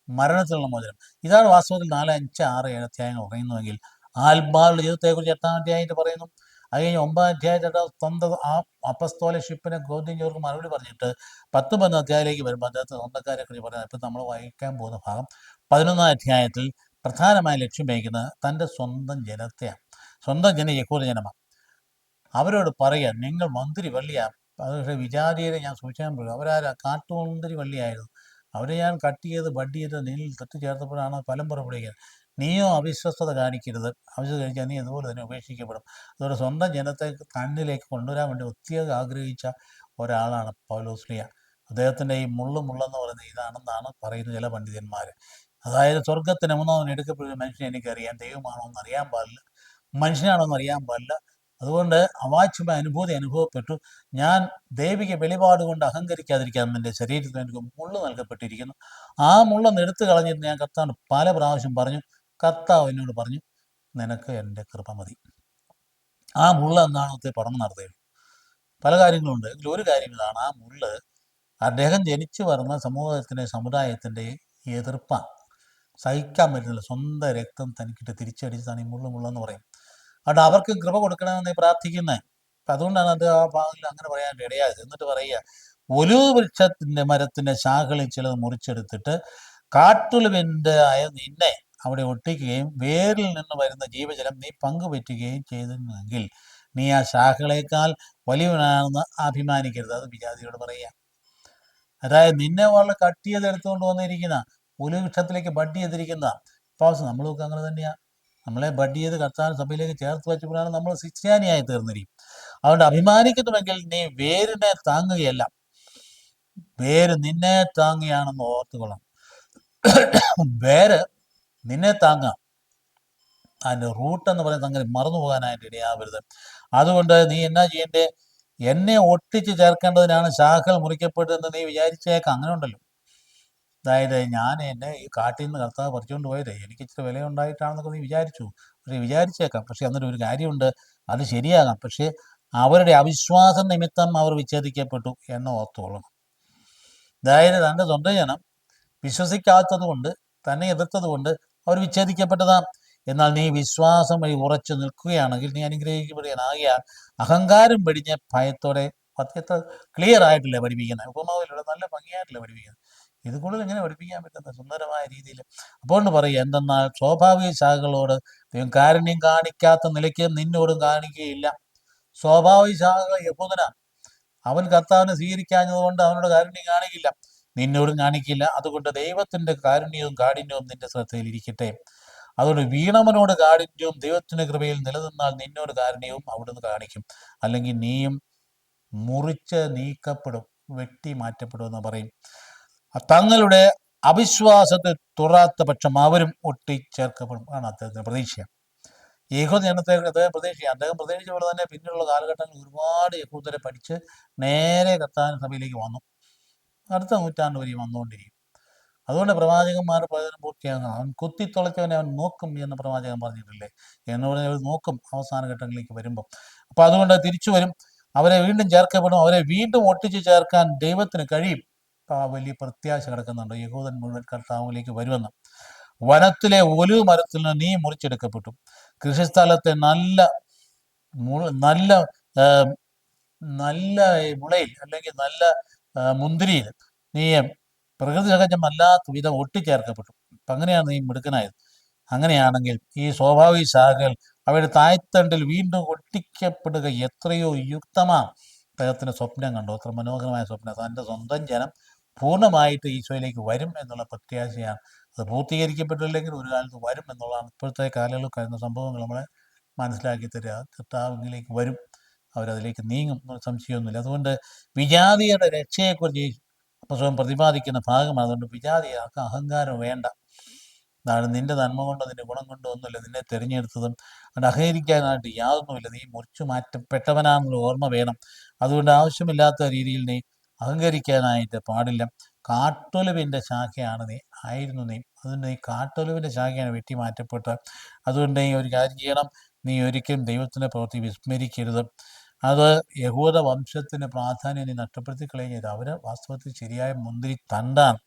മരണത്തിലുള്ള മോചനം. ഇതാണ് വാസ്തവത്തിൽ 4, 5, 6, 7 അധ്യായങ്ങൾ പറയുന്നുവെങ്കിൽ ആത്മാവിന്റെ ജീവിതത്തെക്കുറിച്ച് 8-ാം അധ്യായത്തിൽ പറയുന്നു. അത് കഴിഞ്ഞ് 9-ാം അധ്യായത്തിൽ സ്വന്തം ആ അപ്പസ്തോലഷിപ്പിനെ ചോർക്ക് മറുപടി പറഞ്ഞിട്ട് 10-11 അധ്യായത്തിലേക്ക് വരുമ്പോൾ അദ്ദേഹത്തെ സ്വന്തക്കാരെ കുറിച്ച് പറയുന്നത്. ഇപ്പം നമ്മൾ വായിക്കാൻ പോകുന്ന ഭാഗം 11-ാം അധ്യായത്തിൽ പ്രധാനമായി ലക്ഷ്യം വഹിക്കുന്നത് തൻ്റെ സ്വന്തം ജനത്തെയാണ്. സ്വന്തം ജനം യഹൂദ ജനമാണ്. അവരോട് പറയുക, നിങ്ങൾ മുന്തിരി വള്ളിയാണ്. പക്ഷേ വിജാതിയെ ഞാൻ സൂക്ഷിക്കാൻ പോലും അവരാരാ? കാട്ടുമുന്തിരി വള്ളിയായിരുന്നു. അവരെ ഞാൻ കട്ട് ചെയ്ത് ബഡ് ചെയ്ത് നീരിൽ തട്ടി ചേർത്തപ്പോഴാണ് ഫലം പുറപ്പെടുവിക്കുന്നത്. നീയോ അവിശ്വസ്തത കാണിക്കരുത്. അവിശ്വസ്ത കഴിച്ചാൽ നീ അതുപോലെ തന്നെ ഉപേക്ഷിക്കപ്പെടും. അതുപോലെ സ്വന്തം ജനത്തെ കണ്ണിലേക്ക് കൊണ്ടുവരാൻ വേണ്ടി ഒത്തിരി ആഗ്രഹിച്ച ഒരാളാണ് പൗലോസ്ലിയ. അദ്ദേഹത്തിൻ്റെ ഈ മുള്ളെന്ന് പറയുന്നത് ഇതാണെന്നാണ് പറയുന്നത് ചില പണ്ഡിതന്മാർ. അതായത് സ്വർഗത്തിന് 3-ാമൻ എടുക്കപ്പെടുന്ന മനുഷ്യനെ എനിക്കറിയാം. ദൈവമാണോ എന്ന് അറിയാൻ പാടില്ല, മനുഷ്യനാണോ എന്ന് അറിയാൻ പാടില്ല. അതുകൊണ്ട് അവാച്യമായ അനുഭൂതി അനുഭവപ്പെട്ടു. ഞാൻ ദൈവിക വെളിപാട് കൊണ്ട് അഹങ്കരിക്കാതിരിക്കാൻ എൻ്റെ ശരീരത്തിൽ എനിക്ക് മുള്ള് നൽകപ്പെട്ടിരിക്കുന്നു. ആ മുള്ളൊന്ന് എടുത്തു കളഞ്ഞിട്ട് ഞാൻ കർത്താവിന് പല പ്രാവശ്യം പറഞ്ഞു. കർത്താവ് എന്നോട് പറഞ്ഞു, നിനക്ക് എൻ്റെ കൃപ മതി. ആ മുള്ള എന്നാണ് ഒത്തിരി പഠനം നടത്തിയത്. പല കാര്യങ്ങളുണ്ട്. ഇതിലൊരു കാര്യം ഇതാണ്, ആ മുള്ള് അദ്ദേഹം ജനിച്ചു വരുന്ന സമൂഹത്തിൻ്റെ, സമുദായത്തിൻ്റെ എതിർപ്പാണ്. സഹിക്കാൻ പറ്റുന്നില്ല. സ്വന്തം രക്തം തനിക്കിട്ട് തിരിച്ചടിച്ചതാണ് ഈ മുള്ളെന്ന് പറയും. അതുകൊണ്ട് അവർക്ക് കൃപ കൊടുക്കണമെന്ന് പ്രാർത്ഥിക്കുന്നത്. അപ്പം അതുകൊണ്ടാണ് അത് ആ ഭാഗത്തിൽ അങ്ങനെ പറയാനായിട്ട് ഇടയായത്. എന്നിട്ട് പറയുക, ഒലിവ് വൃക്ഷത്തിൻ്റെ മരത്തിൻ്റെ ശാഖകളിൽ ചിലത് മുറിച്ചെടുത്തിട്ട് കാട്ടുളിവിൻ്റെ ആയ നിന്നെ അവിടെ ഒട്ടിക്കുകയും വേരിൽ നിന്ന് വരുന്ന ജീവജലം നീ പങ്കുപറ്റുകയും ചെയ്തിരുന്നെങ്കിൽ നീ ആ ശാഖകളേക്കാൾ വലിയവനാണെന്ന് അഭിമാനിക്കരുത്. അത് വിജാതിയോട് പറയുക. അതായത് നിന്നെ വളരെ കട്ട് ചെയ്ത് എടുത്തുകൊണ്ട് വന്നിരിക്കുന്ന ഒലിവ് വൃക്ഷത്തിലേക്ക് ബഡ് ചെയ്തിരിക്കുന്ന പാവസം നമ്മളൊക്കെ അങ്ങനെ തന്നെയാണ്. നമ്മളെ ബഡ് ചെയ്ത് കർത്താൻ സഭയിലേക്ക് ചേർത്ത് വെച്ചപ്പോഴാണ് നമ്മൾ ക്രിസ്ത്യാനിയായി തീർന്നിരിക്കും. അതുകൊണ്ട് അഭിമാനിക്കുന്നുവെങ്കിൽ നീ വേരിനെ താങ്ങുകയല്ല, വേര് നിന്നെ താങ്ങിയാണെന്ന് ഓർത്തുകൊള്ളാം. വേര് നിന്നെ താങ്ങാം, അതിൻ്റെ റൂട്ട് എന്ന് പറയുന്നത് അങ്ങനെ മറന്നു പോകാനായിട്ട് ഇടയാവരുത്. അതുകൊണ്ട് നീ എന്നാ ചെയ്യേണ്ടേ? എന്നെ ഒട്ടിച്ച് ചേർക്കേണ്ടതിനാണ് ശാഖകൾ മുറിക്കപ്പെട്ടതെന്ന് നീ വിചാരിച്ചേക്കാം. അങ്ങനെ ഉണ്ടല്ലോ. അതായത് ഞാൻ എന്നെ ഈ കാട്ടിൽ നിന്ന് കർത്താവ് പറിച്ചുകൊണ്ട് പോയത് എനിക്ക് ഇച്ചിരി വില ഉണ്ടായിട്ടാണെന്നൊക്കെ നീ വിചാരിച്ചു. പക്ഷേ വിചാരിച്ചേക്കാം. പക്ഷെ അന്നൊരു ഒരു കാര്യമുണ്ട്, അത് ശരിയാകാം. പക്ഷേ അവരുടെ അവിശ്വാസ നിമിത്തം അവർ വിച്ഛേദിക്കപ്പെട്ടു എന്ന് ഓർത്തോളണം. അതായത് തൻ്റെ സ്വന്തം ജനം വിശ്വസിക്കാത്തത് കൊണ്ട്, തന്നെ എതിർത്തത് കൊണ്ട് അവർ വിച്ഛേദിക്കപ്പെട്ടതാണ്. എന്നാൽ നീ വിശ്വാസം വഴി ഉറച്ചു നിൽക്കുകയാണെങ്കിൽ നീ അനുഗ്രഹിക്കപ്പെടുകയാൽ അഹങ്കാരം വെടിഞ്ഞ ഭയത്തോടെ. എത്ര ക്ലിയർ ആയിട്ടില്ല പഠിപ്പിക്കുന്നത്. ഉപമാവിലൂടെ നല്ല ഭംഗിയായിട്ടില്ല പഠിപ്പിക്കുന്നത്. ഇത് കൂടുതൽ ഇങ്ങനെ പഠിപ്പിക്കാൻ പറ്റുന്ന സുന്ദരമായ രീതിയിൽ. അപ്പോൾ പറയുക, എന്തെന്നാൽ സ്വാഭാവിക ശാഖകളോട് ദൈവം കാരുണ്യം കാണിക്കാത്ത നിലയ്ക്ക് നിന്നോടും കാണിക്കുകയില്ല. സ്വാഭാവിക ശാഖകൾ യഹൂദനാ. അവൻ കർത്താവിനെ സ്വീകരിക്കാഞ്ഞതുകൊണ്ട് അവനോട് കാരുണ്യം കാണിക്കില്ല, നിന്നോടും കാണിക്കില്ല. അതുകൊണ്ട് ദൈവത്തിൻ്റെ കാരുണ്യവും കാഠിന്യവും നിന്റെ ശ്രദ്ധയിൽ ഇരിക്കട്ടെ. അതുകൊണ്ട് വീണവനോട് കാഠിന്യവും ദൈവത്തിൻ്റെ കൃപയിൽ നിലനിന്നാൽ നിന്നോട് കാരുണ്യവും അവിടുന്ന് കാണിക്കും. അല്ലെങ്കിൽ നീയും മുറിച്ച് നീക്കപ്പെടും, വെട്ടി മാറ്റപ്പെടും എന്ന് പറയും. തങ്ങളുടെ അവിശ്വാസത്തെ തുറാത്ത പക്ഷം അവരും ഒട്ടിച്ചേർക്കപ്പെടും ആണ് അദ്ദേഹത്തിൻ്റെ പ്രതീക്ഷ. യഹൂദ ജനത്തെ അദ്ദേഹം പ്രതീക്ഷിക്കുക. അദ്ദേഹം പ്രതീക്ഷിച്ച പോലെ തന്നെ പിന്നീടുള്ള കാലഘട്ടങ്ങളിൽ ഒരുപാട് യഹൂദരെ പഠിച്ച് നേരെ കർത്താവിൻ്റെ സഭയിലേക്ക് വന്നു. അടുത്ത നൂറ്റാണ്ട് വരെ വന്നുകൊണ്ടിരിക്കും. അതുകൊണ്ട് പ്രവാചകന്മാർ പ്രവചനം പൂർത്തിയാകണം. അവൻ കുത്തിത്തുളച്ചവനെ അവൻ നോക്കും എന്ന് പ്രവാചകൻ പറഞ്ഞിട്ടില്ലേ? എന്ന് പറഞ്ഞാൽ അവർ നോക്കും അവസാന ഘട്ടങ്ങളിലേക്ക് വരുമ്പോൾ. അപ്പോൾ അതുകൊണ്ട് തിരിച്ചു വരും, അവരെ വീണ്ടും ചേർക്കപ്പെടും, അവരെ വീണ്ടും ഒട്ടിച്ച് ചേർക്കാൻ ദൈവത്തിന് കഴിയും. വലിയ പ്രത്യാശ കിടക്കുന്നുണ്ട്, യഹൂദൻ മുഴുവൻ കർത്താവിലേക്ക് വരുമെന്ന്. വനത്തിലെ ഒലിവ് മരത്തിൽ നിന്ന് നീ മുറിച്ചെടുക്കപ്പെട്ടു. കൃഷിസ്ഥലത്തെ നല്ല നല്ല നല്ല മുളയിൽ അല്ലെങ്കിൽ നല്ല മുന്തിരിയിൽ നീ പ്രകൃതി സഹജമല്ലാത്ത വിധം ഒട്ടിച്ചേർക്കപ്പെട്ടു. അപ്പം അങ്ങനെയാണ് നീ മിടുക്കനായത്. അങ്ങനെയാണെങ്കിൽ ഈ സ്വാഭാവിക ശാഖകൾ അവയുടെ തായ്തണ്ടിൽ വീണ്ടും ഒട്ടിക്കപ്പെടുക എത്രയോ യുക്തമാണ്. അദ്ദേഹത്തിന് സ്വപ്നം കണ്ടു, അത്ര മനോഹരമായ സ്വപ്നം. തൻ്റെ സ്വന്തം ജനം പൂർണ്ണമായിട്ട് ഈശോയിലേക്ക് വരും എന്നുള്ള പ്രത്യാശയാണ്. അത് പൂർത്തീകരിക്കപ്പെട്ടില്ലെങ്കിൽ ഒരു കാലത്ത് വരും എന്നുള്ളതാണ് ഇപ്പോഴത്തെ കാലങ്ങളിൽ കഴിയുന്ന സംഭവങ്ങൾ നമ്മളെ മനസ്സിലാക്കി തരിക. കർത്താവിലേക്ക് വരും, അവരതിലേക്ക് നീങ്ങും എന്നുള്ള സംശയമൊന്നുമില്ല. അതുകൊണ്ട് വിജാതിയുടെ രക്ഷയെക്കുറിച്ച് പുസ്തകം പ്രതിപാദിക്കുന്ന ഭാഗമാണ്. അതുകൊണ്ട് വിജാതിയാർക്ക് അഹങ്കാരം വേണ്ട. അതാണ് നിന്റെ നന്മ കൊണ്ടോ നിന്റെ ഗുണം കൊണ്ടോ ഒന്നുമില്ല നിന്നെ തിരഞ്ഞെടുത്തതും. അത് അഹങ്കരിക്കാനായിട്ട് യാതൊന്നുമില്ല. നീ മുറിച്ചു മാറ്റപ്പെട്ടവനാണെന്നുള്ള ഓർമ്മ വേണം. അതുകൊണ്ട് ആവശ്യമില്ലാത്ത രീതിയിൽ നീ അഹങ്കരിക്കാനായിട്ട് പാടില്ല. കാട്ടൊലിവിൻ്റെ ശാഖയാണ് നീ ആയിരുന്നു നീ. അതുകൊണ്ട് നീ കാട്ടൊലിവിൻ്റെ ശാഖയാണ് വെട്ടി മാറ്റപ്പെട്ട. അതുകൊണ്ട് നീ ഒരു കാര്യം ചെയ്യണം, നീ ഒരിക്കലും ദൈവത്തിൻ്റെ പ്രവൃത്തി വിസ്മരിക്കരുത്. അത് യഹൂദ വംശത്തിന് പ്രാധാന്യം നീ നഷ്ടപ്പെടുത്തി കളയുന്നത്. അവർ വാസ്തവത്തിൽ ശരിയായ മുന്തിരി തണ്ടാണ്.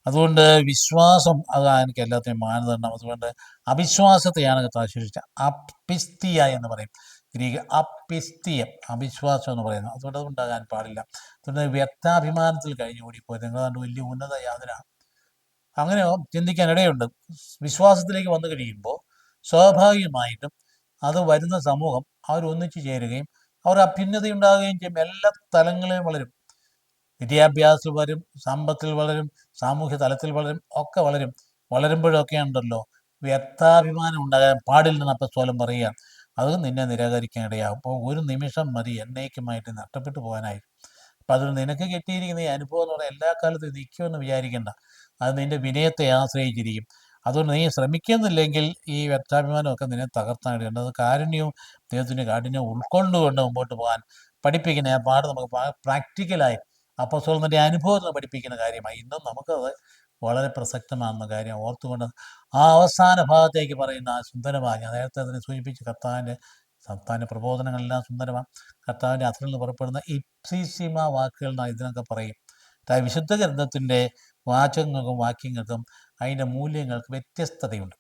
അതുകൊണ്ട് വിശ്വാസം അതാണ് എനിക്ക് എല്ലാത്തിനും മാനദണ്ഡം. അതുകൊണ്ട് അവിശ്വാസത്തെയാണ് കർത്താവ് ശിക്ഷിച്ചത്. അപ്പിസ്തിയ എന്ന് പറയും, ഗ്രീക്ക് അപ്പിസ്തിയം, അവിശ്വാസം എന്ന് പറയുന്നത്. അതുകൊണ്ട് അത് ഉണ്ടാകാൻ പാടില്ല. അതുകൊണ്ട് വ്യക്താഭിമാനത്തിൽ കഴിഞ്ഞു കൂടിപ്പോയി നിങ്ങൾ കണ്ട് വലിയ ഉന്നത യാതൊരാണ്. അങ്ങനെ ചിന്തിക്കാനിടയുണ്ട്. വിശ്വാസത്തിലേക്ക് വന്നു കഴിയുമ്പോൾ സ്വാഭാവികമായിട്ടും അത് വരുന്ന സമൂഹം അവരൊന്നിച്ചു ചേരുകയും അവർ അഭ്യുന്നതയുണ്ടാകുകയും ചെയ്യും. എല്ലാ തലങ്ങളിലും വളരും. വിദ്യാഭ്യാസത്തിൽ വളരും, സമ്പത്തിൽ വളരും, സാമൂഹ്യ തലത്തിൽ വളരും, ഒക്കെ വളരും. വളരുമ്പോഴൊക്കെ ഉണ്ടല്ലോ വ്യക്താഭിമാനം ഉണ്ടാകാൻ പാടില്ലെന്ന് അപ്പസ്തോലൻ പറയുക. അത് നിന്നെ നിരാകരിക്കാൻ ഇടയാകും. അപ്പോൾ ഒരു നിമിഷം മതി എന്നേക്കുമായിട്ട് നഷ്ടപ്പെട്ടു പോകാനായി. അപ്പം അത് നിനക്ക് കിട്ടിയിരിക്കുന്ന ഈ അനുഭവം എന്ന് പറഞ്ഞാൽ എല്ലാ കാലത്തും നിൽക്കുമെന്ന് വിചാരിക്കേണ്ട. അത് നിൻ്റെ വിനയത്തെ ആശ്രയിച്ചിരിക്കും. അതുകൊണ്ട് നീ ശ്രമിക്കുന്നില്ലെങ്കിൽ ഈ വ്യക്താഭിമാനമൊക്കെ നിന്നെ തകർത്താനിടേണ്ടത്. അത് കാരുണ്യവും ദൈവത്തിൻ്റെ കാഠിന്യവും ഉൾക്കൊണ്ടുകൊണ്ട് മുമ്പോട്ട് പോകാൻ പഠിപ്പിക്കുന്ന ആ പാട് നമുക്ക് പ്രാക്ടിക്കലായി അപ്പസ്തോലൻ്റെ അനുഭവത്തിൽ പഠിപ്പിക്കുന്ന കാര്യമായി. ഇന്നും നമുക്കത് വളരെ പ്രസക്തമാകുന്ന കാര്യം ഓർത്തുകൊണ്ട് ആ അവസാന ഭാഗത്തേക്ക് പറയുന്ന ആ സുന്ദരമായ, ഞാൻ നേരത്തെ അതിനെ സൂചിപ്പിച്ച് കർത്താവിൻ്റെ പ്രബോധനങ്ങളെല്ലാം സുന്ദരമാണ്. കർത്താവിൻ്റെ അർത്ഥത്തിൽ നിന്ന് പുറപ്പെടുന്ന ഇപ്സിസിമ വാക്കുകൾ എന്നാണ് ഇതിനൊക്കെ പറയും. വിശുദ്ധ ഗ്രന്ഥത്തിൻ്റെ വാചകങ്ങൾക്കും വാക്യങ്ങൾക്കും അതിൻ്റെ മൂല്യങ്ങൾക്ക് വ്യത്യസ്തതയുണ്ട്.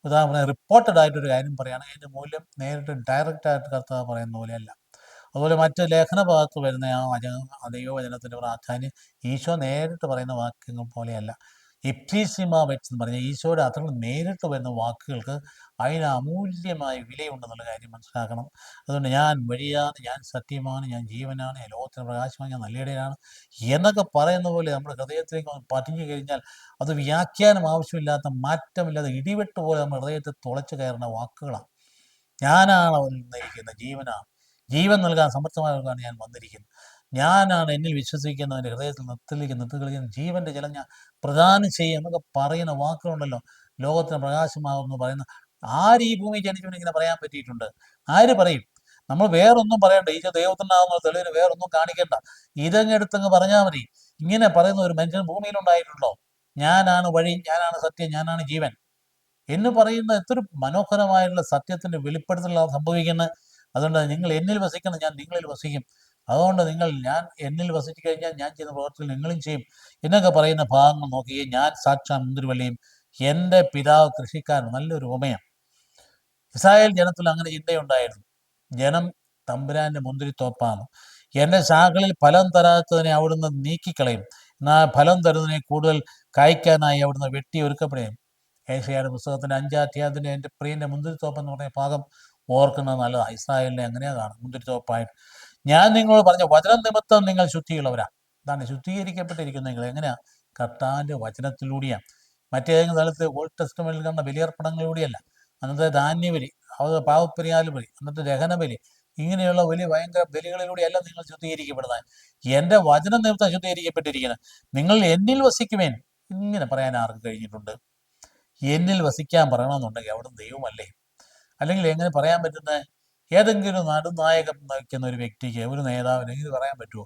ഉദാഹരണം റിപ്പോർട്ടഡ് ആയിട്ടൊരു കാര്യം പറയുകയാണെങ്കിൽ അതിൻ്റെ മൂല്യം നേരിട്ട് ഡയറക്റ്റായിട്ട് കർത്താവ് പറയുന്ന പോലെയല്ല. അതുപോലെ മറ്റ് ലേഖന ഭാഗത്ത് വരുന്ന ആ ദൈവവചനത്തിൻ്റെ പ്രാധാന്യം ഈശോ നേരിട്ട് പറയുന്ന വാക്യങ്ങൾ പോലെയല്ല. ഇപ്സിസിമ വെച്ച് എന്ന് പറഞ്ഞാൽ ഈശോയുടെ അർത്ഥങ്ങൾ നേരിട്ട് വരുന്ന വാക്കുകൾക്ക് അതിന് അമൂല്യമായ വിലയുണ്ടെന്നുള്ള കാര്യം മനസ്സിലാക്കണം. അതുകൊണ്ട് ഞാൻ വഴിയാണ്, ഞാൻ സത്യമാണ്, ഞാൻ ജീവനാണ്, ഞാൻ ലോകത്തിന് പ്രകാശമാണ്, ഞാൻ നല്ലയിടയാണ് എന്നൊക്കെ പറയുന്ന പോലെ നമ്മുടെ ഹൃദയത്തിലേക്ക് ഒന്ന് പതിഞ്ഞു കഴിഞ്ഞാൽ അത് വ്യാഖ്യാനം ആവശ്യമില്ലാത്ത, മാറ്റമില്ലാതെ ഇടിവെട്ട് പോലെ നമ്മുടെ ഹൃദയത്തിൽ തുളച്ചു കയറുന്ന വാക്കുകളാണ്. ഞാനാണ് അവൻ നയിക്കുന്ന ജീവനാണ്, ജീവൻ നൽകാൻ സമർത്ഥമായവർക്കാണ് ഞാൻ വന്നിരിക്കുന്നത്. ഞാനാണ് എന്നിൽ വിശ്വസിക്കുന്നവൻ്റെ ഹൃദയത്തിൽ നിർത്തുകളിക്കുന്ന ജീവൻ്റെ ജലം ഞാൻ പ്രദാനം ചെയ്യും എന്നൊക്കെ പറയുന്ന വാക്കുകളുണ്ടല്ലോ. ലോകത്തിന് പ്രകാശമാകുമെന്ന് പറയുന്ന ആര് ഈ ഭൂമി ജനിച്ചവന് ഇങ്ങനെ പറയാൻ പറ്റിയിട്ടുണ്ട്? ആര് പറയും? നമ്മൾ വേറൊന്നും പറയണ്ട. ഈശോ ദൈവത്തിനാകുന്ന തെളിവിന് വേറൊന്നും കാണിക്കണ്ട. ഇതങ്ങെടുത്തങ്ങ് പറഞ്ഞാൽ മതി. ഇങ്ങനെ പറയുന്ന ഒരു മനുഷ്യൻ ഭൂമിയിലുണ്ടായിട്ടുണ്ടോ? ഞാനാണ് വഴി, ഞാനാണ് സത്യം, ഞാനാണ് ജീവൻ എന്ന് പറയുന്ന എത്ര മനോഹരമായിട്ടുള്ള സത്യത്തിൻ്റെ വെളിപ്പെടുത്തലാണ് സംഭവിക്കുന്നത്. അതുകൊണ്ട് നിങ്ങൾ എന്നിൽ വസിക്കണം, ഞാൻ നിങ്ങളിൽ വസിക്കും. അതുകൊണ്ട് ഞാൻ എന്നിൽ വസിച്ചു കഴിഞ്ഞാൽ ഞാൻ ചെയ്യുന്ന പ്രവർത്തികൾ നിങ്ങളും ചെയ്യും എന്നൊക്കെ പറയുന്ന ഭാഗങ്ങൾ നോക്കുകയും ഞാൻ സാക്ഷാൽ മുന്തിരിവള്ളിയും എൻ്റെ പിതാവ് കൃഷിക്കാരൻ. നല്ലൊരു ഉപമയാണ്. ഇസ്രായേൽ ജനത്തിൽ അങ്ങനെ ചിന്തയുണ്ടായിരുന്നു. ജനം തമ്പുരാൻ്റെ മുന്തിരിത്തോപ്പാണ്. എൻ്റെ ശാഖകളിൽ ഫലം തരാത്തതിനെ അവിടുന്ന് നീക്കിക്കളയും, എന്നാൽ ഫലം തരുന്നതിനെ കൂടുതൽ കായ്ക്കാനായി അവിടുന്ന് വെട്ടി ഒരുക്കപ്പെടുകയും. ഏശയ്യായുടെ പുസ്തകത്തിൻ്റെ 5-ാം അധ്യായത്തിൻ്റെ എൻ്റെ പ്രിയൻ്റെ മുന്തിരിത്തോപ്പ് എന്ന് പറഞ്ഞ ഭാഗം ഓർക്കുന്നത് നല്ലതാണ്. ഇസ്രായേലിനെ അങ്ങനെയാണ് കാണും, മുന്തിരിത്തോപ്പായിട്ട്. ഞാൻ നിങ്ങളോട് പറഞ്ഞ വചനം നിമിത്തം നിങ്ങൾ ശുദ്ധിയുള്ളവരാണ്. അതാണ് ശുദ്ധീകരിക്കപ്പെട്ടിരിക്കുന്നത്. നിങ്ങൾ എങ്ങനെയാണ്? കർത്താവിൻ്റെ വചനത്തിലൂടെയാണ്. മറ്റേതെങ്കിലും സ്ഥലത്ത് ഓൾഡ് ടെസ്റ്റ്മെന്റിൽ കണ്ട ബലിയർപ്പണങ്ങളിലൂടെയല്ല. അന്നത്തെ ധാന്യബലി, അത് പാവപ്പരിയാല് ബലി, അന്നത്തെ ദഹനബലി, ഇങ്ങനെയുള്ള വലിയ ഭയങ്കര ബലികളിലൂടെയല്ല നിങ്ങൾ ശുദ്ധീകരിക്കപ്പെടുന്നത്. എൻ്റെ വചനം നിമിത്തം ശുദ്ധീകരിക്കപ്പെട്ടിരിക്കുന്നത്. നിങ്ങൾ എന്നിൽ വസിക്കുവേൻ. ഇങ്ങനെ പറയാൻ ആർക്ക് കഴിഞ്ഞിട്ടുണ്ട്? എന്നിൽ വസിക്കാൻ പറയണമെന്നുണ്ടെങ്കിൽ അവിടെ ദൈവമല്ലേ? അല്ലെങ്കിൽ എങ്ങനെ പറയാൻ പറ്റുന്നത്? ഏതെങ്കിലും നടുനായകം നയിക്കുന്ന ഒരു വ്യക്തിക്ക്, ഒരു നേതാവിന് ഇത് പറയാൻ പറ്റുമോ?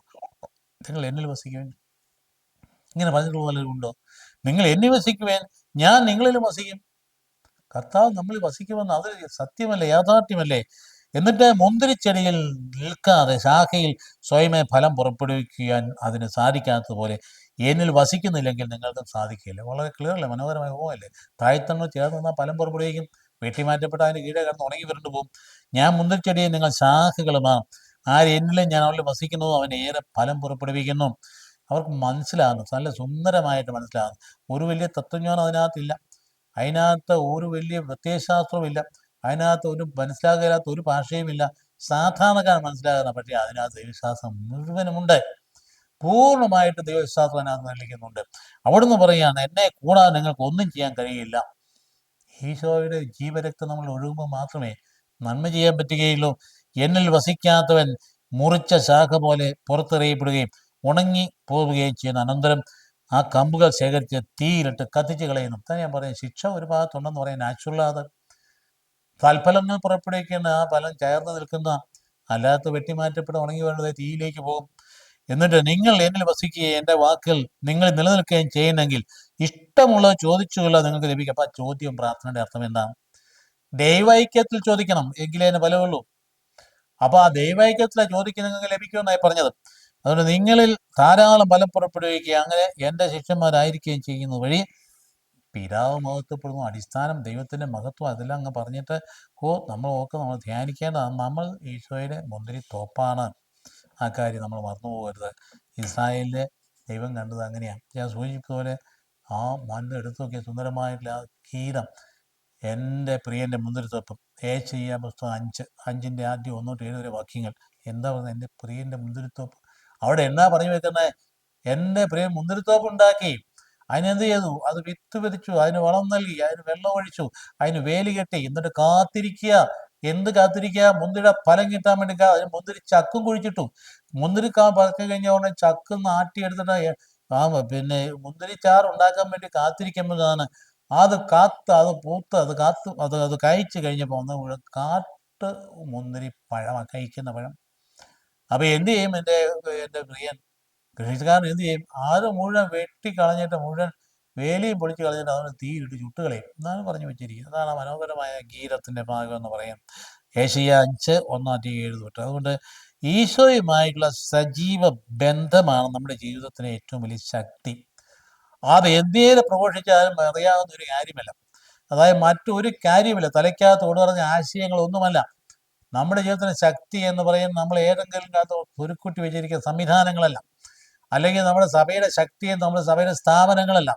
നിങ്ങൾ എന്നിൽ വസിക്കുവേൻ. ഇങ്ങനെ പറഞ്ഞിട്ടുള്ള പോലെ ഉണ്ടോ? നിങ്ങൾ എന്നിൽ വസിക്കുവേൻ, ഞാൻ നിങ്ങളിലും വസിക്കും. കർത്താവ് നമ്മളിൽ വസിക്കുമെന്ന് അത് സത്യമല്ലേ, യാഥാർത്ഥ്യമല്ലേ? എന്നിട്ട് മുന്തിരിച്ചെടിയിൽ നിൽക്കാതെ ശാഖയിൽ സ്വയമേ ഫലം പുറപ്പെടുവിക്കാൻ അതിന് സാധിക്കാത്തതുപോലെ എന്നിൽ വസിക്കുന്നില്ലെങ്കിൽ നിങ്ങൾക്ക് സാധിക്കില്ല. വളരെ ക്ലിയറല്ലേ, മനോഹരമായ ഓമല്ലേ. താഴ്ത്തങ്ങൾ ചേർന്ന് നിന്നാൽ ഫലം പുറപ്പെടുവിക്കും, വെട്ടിമാറ്റപ്പെട്ട അതിന് കീഴെ കിടന്ന് ഉണങ്ങി വരണ്ടു പോകും. ഞാൻ മുന്തിരിച്ചെടിയെ നിങ്ങൾ ശാഖകളുമാണ്, ആര് എന്നിലും ഞാൻ അവളിൽ വസിക്കുന്നു അവൻ ഏറെ ഫലം പുറപ്പെടുവിക്കുന്നു. അവർക്ക് മനസ്സിലാകുന്നു, നല്ല സുന്ദരമായിട്ട് മനസ്സിലാകുന്നു. ഒരു വലിയ തത്വജ്ഞാനം അതിനകത്തില്ല, അതിനകത്ത് ഒരു വലിയ പ്രത്യയശാസ്ത്രവുമില്ല, അതിനകത്ത് ഒരു മനസ്സിലാകാത്ത ഒരു ഭാഷയുമില്ല. സാധാരണക്കാരൻ മനസ്സിലാകുന്ന, പക്ഷേ അതിനകത്ത് ദൈവശാസ്ത്രം മുഴുവനുമുണ്ട്. പൂർണ്ണമായിട്ട് ദൈവശാസ്ത്രം അതിനകത്ത് നൽകുന്നുണ്ട്. അവിടുന്ന് പറയുകയാണ്, എന്നെ കൂടാതെ നിങ്ങൾക്ക് ഒന്നും ചെയ്യാൻ കഴിയില്ല. ഈശോയുടെ ജീവരക്തം നമ്മൾ ഒഴുകുമ്പോൾ മാത്രമേ നന്മ ചെയ്യാൻ പറ്റുകയുള്ളൂ. എന്നിൽ വസിക്കാത്തവൻ മുറിച്ച ശാഖ പോലെ പുറത്തെറിയപ്പെടുകയും ഉണങ്ങി പോവുകയും ചെയ്യുന്ന അനന്തരം ആ കമ്പുകൾ ശേഖരിച്ച് തീയിലിട്ട് കത്തിച്ച് കളയുന്നു. തന്നെ ഞാൻ പറയാം, ശിക്ഷ ഒരു ഭാഗത്തുണ്ടെന്ന് പറയാൻ നാച്ചുറലാത് തൽഫലങ്ങൾ പുറപ്പെടുവിക്കുന്ന ആ ഫലം ചേർന്ന് നിൽക്കുന്ന, അല്ലാത്ത വെട്ടിമാറ്റപ്പെട്ട് ഉണങ്ങി വേണ്ടത് തീയിലേക്ക് പോകും. എന്നിട്ട് നിങ്ങൾ എന്നിൽ വസിക്കുകയും എൻ്റെ വാക്കുകൾ നിങ്ങൾ നിലനിൽക്കുകയും ചെയ്യുന്നെങ്കിൽ ഇഷ്ടമുള്ളത് ചോദിച്ചുകൊള്ളുക, നിങ്ങൾക്ക് ലഭിക്കും. അപ്പം ആ ചോദ്യം പ്രാർത്ഥനയുടെ അർത്ഥം എന്താണ്? ദൈവൈക്യത്തിൽ ചോദിക്കണം, എങ്കിലേ അതിന് ഫലമുള്ളൂ. അപ്പോൾ ആ ദൈവൈക്യത്തിലെ ചോദിക്കുന്ന നിങ്ങൾക്ക് ലഭിക്കുമെന്നായി പറഞ്ഞത്. അതുകൊണ്ട് നിങ്ങളിൽ ധാരാളം ഫലം പുറപ്പെടുവിക്കുക, അങ്ങനെ എൻ്റെ ശിഷ്യന്മാരായിരിക്കുകയും ചെയ്യുന്നത് വഴി പിതാവ് മഹത്വപ്പെടുന്നു. അടിസ്ഥാനം ദൈവത്തിൻ്റെ മഹത്വം. അതെല്ലാം അങ്ങ് പറഞ്ഞിട്ട് നമ്മൾ നമ്മൾ ധ്യാനിക്കേണ്ടതാണ്. നമ്മൾ ഈശോയുടെ മുന്തിരി തോപ്പാണ്. ആ കാര്യം നമ്മൾ മറന്നു പോകരുത്. ഇസ്രായേലിലെ ദൈവം കണ്ടത് അങ്ങനെയാണ്. ഞാൻ സൂചിപ്പിച്ചതുപോലെ ആ മണ്ണ് എടുത്തു നോക്കിയ സുന്ദരമായിട്ടുള്ള ആ ഗീതം, എൻ്റെ പ്രിയൻ്റെ മുന്തിരിത്തോപ്പം. ഏശയ്യാ പുസ്തകം 5:5 ആദ്യം 1-7 വരെ വാക്യങ്ങൾ. എന്താ പറയുന്നത്? എൻ്റെ പ്രിയൻ്റെ മുന്തിരിത്തോപ്പ്. അവിടെ എന്നാ പറഞ്ഞു വെക്കുന്നത്? എൻ്റെ പ്രിയൻ മുന്തിരിത്തോപ്പ് ഉണ്ടാക്കി, അതിനെന്ത് ചെയ്തു? അത് വിത്ത് വിരിച്ചു, അതിന് വളം നൽകി, അതിന് വെള്ളം ഒഴിച്ചു, അതിന് വേലി കെട്ടി, എന്നിട്ട് കാത്തിരിക്കുക. എന്ത് കാത്തിരിക്കുക? മുന്തിരിയുടെ ഫലം കിട്ടാൻ വേണ്ടി. അതിന് മുന്തിരി ചക്കും കുഴിച്ചിട്ടു. മുന്തിരിക്കാ പറക്കി കഴിഞ്ഞ ഉടനെ ചക്ക് നാട്ടിയെടുത്തിട്ട് പിന്നെ മുന്തിരിച്ചാറ് ഉണ്ടാക്കാൻ വേണ്ടി കാത്തിരിക്കുമ്പോഴാണ് അത് പൂത്ത് അത് കഴിച്ചു കഴിഞ്ഞപ്പോൾ ഒന്ന് മുഴുവൻ കാട്ട് മുന്തിരി പഴം, കഴിക്കുന്ന പഴം. അപ്പൊ എന്ത് ചെയ്യും എൻ്റെ പ്രിയൻ കൃഷിക്കാരൻ? എന്ത് ചെയ്യും? അത് മുഴുവൻ വെട്ടിക്കളഞ്ഞിട്ട്, മുഴുവൻ വേലിയും പൊളിച്ച് കളഞ്ഞിട്ട് അവന് തീയിട്ട് ചുട്ടുകളയും എന്നാണ് പറഞ്ഞു വെച്ചിരിക്കുന്നത്. അതാണ് മനോഹരമായ ഗീതത്തിൻ്റെ ഭാഗം എന്ന് പറയാം. ഏശയ്യാ 5:1-7 തൊട്ട്. അതുകൊണ്ട് ഈശോയുമായിട്ടുള്ള സജീവ ബന്ധമാണ് നമ്മുടെ ജീവിതത്തിലെ ഏറ്റവും വലിയ ശക്തി. അത് എന്തേലും പ്രഘോഷിച്ചാലും അറിയാവുന്ന ഒരു കാര്യമല്ല. അതായത് മറ്റൊരു കാര്യമില്ല, തലയ്ക്കകത്ത് കൊണ്ടുവരുന്ന ആശയങ്ങളൊന്നുമല്ല. നമ്മുടെ ജീവിതത്തിന് ശക്തി എന്ന് പറയുന്നത് നമ്മൾ ഏതെങ്കിലും കാലത്ത് ഒരുക്കുട്ടി വെച്ചിരിക്കുന്ന സംവിധാനങ്ങളല്ല, അല്ലെങ്കിൽ നമ്മുടെ സഭയുടെ ശക്തിയും നമ്മുടെ സഭയുടെ സ്ഥാപനങ്ങളല്ല.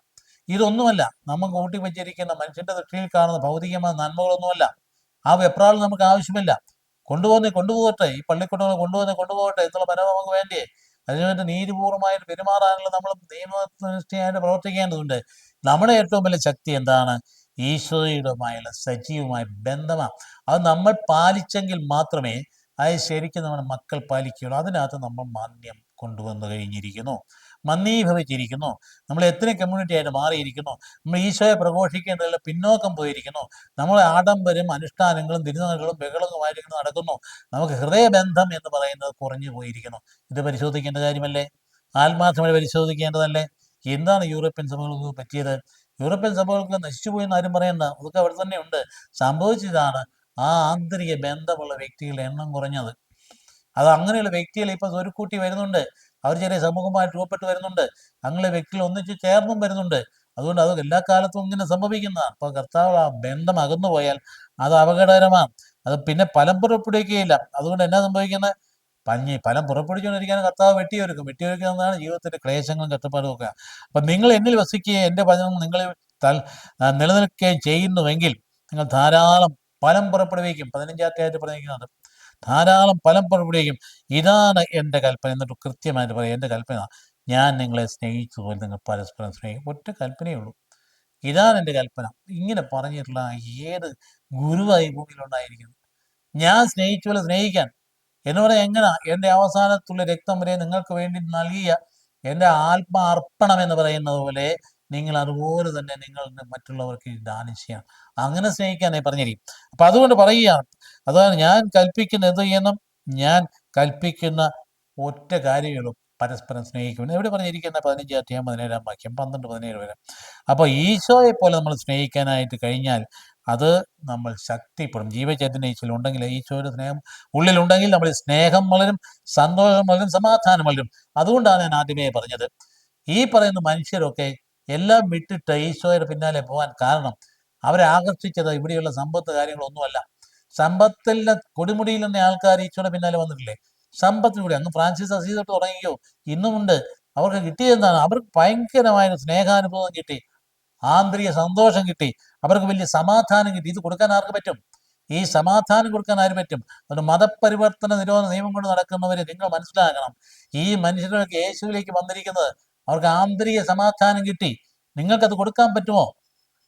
ഇതൊന്നുമല്ല. നമുക്ക് കൂട്ടി വെച്ചിരിക്കുന്ന മനുഷ്യന്റെ ദൃഷ്ടിയിൽ കാണുന്ന ഭൗതികമായ നന്മകളൊന്നുമല്ല. ആ വെപ്രാളം നമുക്ക് ആവശ്യമില്ല. കൊണ്ടുപോകട്ടെ, ഈ പള്ളിക്കൂടങ്ങൾ കൊണ്ടുപോകട്ടെ എന്നുള്ള മനോഭാവം നമുക്ക് വേണ്ടേ? അതിനുവേണ്ടി നീതിപൂർവമായിട്ട് പെരുമാറാനുള്ള നമ്മൾ നിയമനിഷ്ഠയായിട്ട് പ്രവർത്തിക്കേണ്ടതുണ്ട്. നമ്മുടെ ഏറ്റവും വലിയ ശക്തി എന്താണ്? ഈശോയുമായുള്ള സജീവമായ ബന്ധമാണ്. അത് നമ്മൾ പാലിച്ചെങ്കിൽ മാത്രമേ അത് ശരിക്കും നമ്മുടെ മക്കൾ പാലിക്കുകയുള്ളൂ. അതിനകത്ത് നമ്മൾ മാന്യം കൊണ്ടുവന്നു കഴിഞ്ഞിരിക്കുന്നു, മന്ദീഭവിച്ചിരിക്കുന്നു. നമ്മൾ എത്ര കമ്മ്യൂണിറ്റി ആയിട്ട് മാറിയിരിക്കുന്നു. നമ്മൾ ഈശോയെ പ്രഘോഷിക്കേണ്ടതിൽ പിന്നോക്കം പോയിരിക്കുന്നു. നമ്മൾ ആഡംബരം, അനുഷ്ഠാനങ്ങളും തിരുനാളുകളും ബഹളങ്ങളുമായിരിക്കുന്നു നടക്കുന്നു. നമുക്ക് ഹൃദയബന്ധം എന്ന് പറയുന്നത് കുറഞ്ഞു പോയിരിക്കുന്നു. ഇത് പരിശോധിക്കേണ്ട കാര്യമല്ലേ? ആത്മാർത്ഥമായി പരിശോധിക്കേണ്ടതല്ലേ? എന്താണ് യൂറോപ്യൻ സഭകൾക്ക് പറ്റിയത്? യൂറോപ്യൻ സഭകൾക്ക് നശിച്ചുപോയെന്ന് ആരും പറയണ്ട, അതൊക്കെ അവിടെ തന്നെ ഉണ്ട്. സംഭവിച്ചതാണ് ആ ആന്തരിക ബന്ധമുള്ള വ്യക്തികളുടെ എണ്ണം കുറഞ്ഞത്. അത് അങ്ങനെയുള്ള വ്യക്തികൾ ഇപ്പോൾ ഒരു കൂട്ടി വരുന്നുണ്ട്. അവർ ചെറിയ സമൂഹമായിട്ട് രൂപപ്പെട്ട് വരുന്നുണ്ട്. അങ്ങനെ വ്യക്തികൾ ഒന്നിച്ച് ചേർന്നും വരുന്നുണ്ട്. അതുകൊണ്ട് അത് എല്ലാ കാലത്തും ഇങ്ങനെ സംഭവിക്കുന്നതാണ്. അപ്പോൾ കർത്താവ് ആ ബന്ധം അകന്നു പോയാൽ അത് അപകടകരമാണ്. അത് പിന്നെ ഫലം പുറപ്പെടുവിക്കുകയില്ല. അതുകൊണ്ട് എന്നാ സംഭവിക്കുന്നത്? ഫലം പുറപ്പെടുവിച്ചുകൊണ്ടിരിക്കാൻ കർത്താവ് വെട്ടിയൊരുക്കുക എന്നതാണ് ജീവിതത്തിന്റെ ക്ലേശങ്ങളും കഷ്ടപ്പാടും ഒക്കെ. അപ്പം നിങ്ങൾ എന്നിൽ വസിക്കുകയും എൻ്റെ വചനം നിങ്ങളിൽ നിലനിൽക്കുകയും ചെയ്യുന്നുവെങ്കിൽ നിങ്ങൾ ധാരാളം ഫലം പുറപ്പെടുവിക്കും. 15-ാമത്തെ പറഞ്ഞിരിക്കുന്നത് ധാരാളം ഫലം പുറപ്പെടുവിക്കും. ഇതാണ് എൻ്റെ കൽപ്പന. എന്നിട്ട് കൃത്യമായിട്ട് പറയും, എൻ്റെ കൽപ്പന ഞാൻ നിങ്ങളെ സ്നേഹിച്ചതുപോലെ നിങ്ങൾ പരസ്പരം സ്നേഹിക്കും. ഒറ്റ കൽപ്പനയേ ഉള്ളൂ, ഇതാണ് എൻ്റെ കൽപ്പന. ഇങ്ങനെ പറഞ്ഞിട്ടുള്ള ഏത് ഗുരുവായി ഭൂമിയിലുണ്ടായിരിക്കുന്നു? ഞാൻ സ്നേഹിച്ച പോലെ സ്നേഹിക്കാൻ എന്ന് പറയാൻ എങ്ങനെയാ? എൻ്റെ അവസാനത്തുള്ള രക്തം വരെ നിങ്ങൾക്ക് വേണ്ടി നൽകിയ എൻ്റെ ആത്മാർപ്പണം എന്ന് പറയുന്നത് പോലെ നിങ്ങൾ അതുപോലെ തന്നെ നിങ്ങൾ മറ്റുള്ളവർക്ക് ദാനം ചെയ്യണം. അങ്ങനെ സ്നേഹിക്കാനായി പറഞ്ഞിരിക്കും. അപ്പം അതുകൊണ്ട് പറയുകയാണ്, അതാണ് ഞാൻ കൽപ്പിക്കുന്ന എന്ത് ചെയ്യണം? ഞാൻ കൽപ്പിക്കുന്ന ഒറ്റ കാര്യങ്ങളും പരസ്പരം സ്നേഹിക്കണം. എവിടെ പറഞ്ഞിരിക്കുന്ന? 15-ാം 17-ാം വാക്യം, 12-17 വരെ. അപ്പോൾ ഈശോയെ പോലെ നമ്മൾ സ്നേഹിക്കാനായിട്ട് കഴിഞ്ഞാൽ അത് നമ്മൾ ശക്തിപ്പെടും. ജീവചൈതന്യം ഈശോയിൽ ഉണ്ടെങ്കിൽ, ഈശോയുടെ സ്നേഹം ഉള്ളിലുണ്ടെങ്കിൽ നമ്മൾ സ്നേഹം വളരും, സന്തോഷം വളരും, സമാധാനം വളരും. അതുകൊണ്ടാണ് ഞാൻ ആദ്യമേ പറഞ്ഞത്, ഈ പറയുന്ന മനുഷ്യരൊക്കെ എല്ലാം വിട്ടിട്ട് ഈശോയുടെ പിന്നാലെ പോകാൻ കാരണം അവരെ ആകർഷിച്ചത് ഇവിടെയുള്ള സമ്പത്ത് കാര്യങ്ങളൊന്നുമല്ല. സമ്പത്തിൻ്റെ കൊടുമുടിയിൽ തന്നെ ആൾക്കാർ ഈശോയുടെ പിന്നാലെ വന്നിട്ടില്ലേ? സമ്പത്തിലൂടെ അങ്ങ് ഫ്രാൻസിസ് അസീസ് തൊട്ട് തുടങ്ങിയോ ഇന്നുമുണ്ട്. അവർക്ക് കിട്ടിയതെന്താണ്? അവർക്ക് ഭയങ്കരമായ സ്നേഹാനുഭവം കിട്ടി, ആന്തരിക സന്തോഷം കിട്ടി, അവർക്ക് വലിയ സമാധാനം കിട്ടി. ഇത് കൊടുക്കാൻ ആർക്ക് പറ്റും? ഈ സമാധാനം കൊടുക്കാൻ ആര് പറ്റും? അതുകൊണ്ട് മതപരിവർത്തന നിരോധന നിയമം കൊണ്ട് നടക്കുന്നവരെ നിങ്ങൾ മനസ്സിലാക്കണം, ഈ മനുഷ്യരൊക്കെ യേശുവിലേക്ക് വന്നിരിക്കുന്നത് അവർക്ക് ആന്തരിക സമാധാനം കിട്ടി. നിങ്ങൾക്കത് കൊടുക്കാൻ പറ്റുമോ?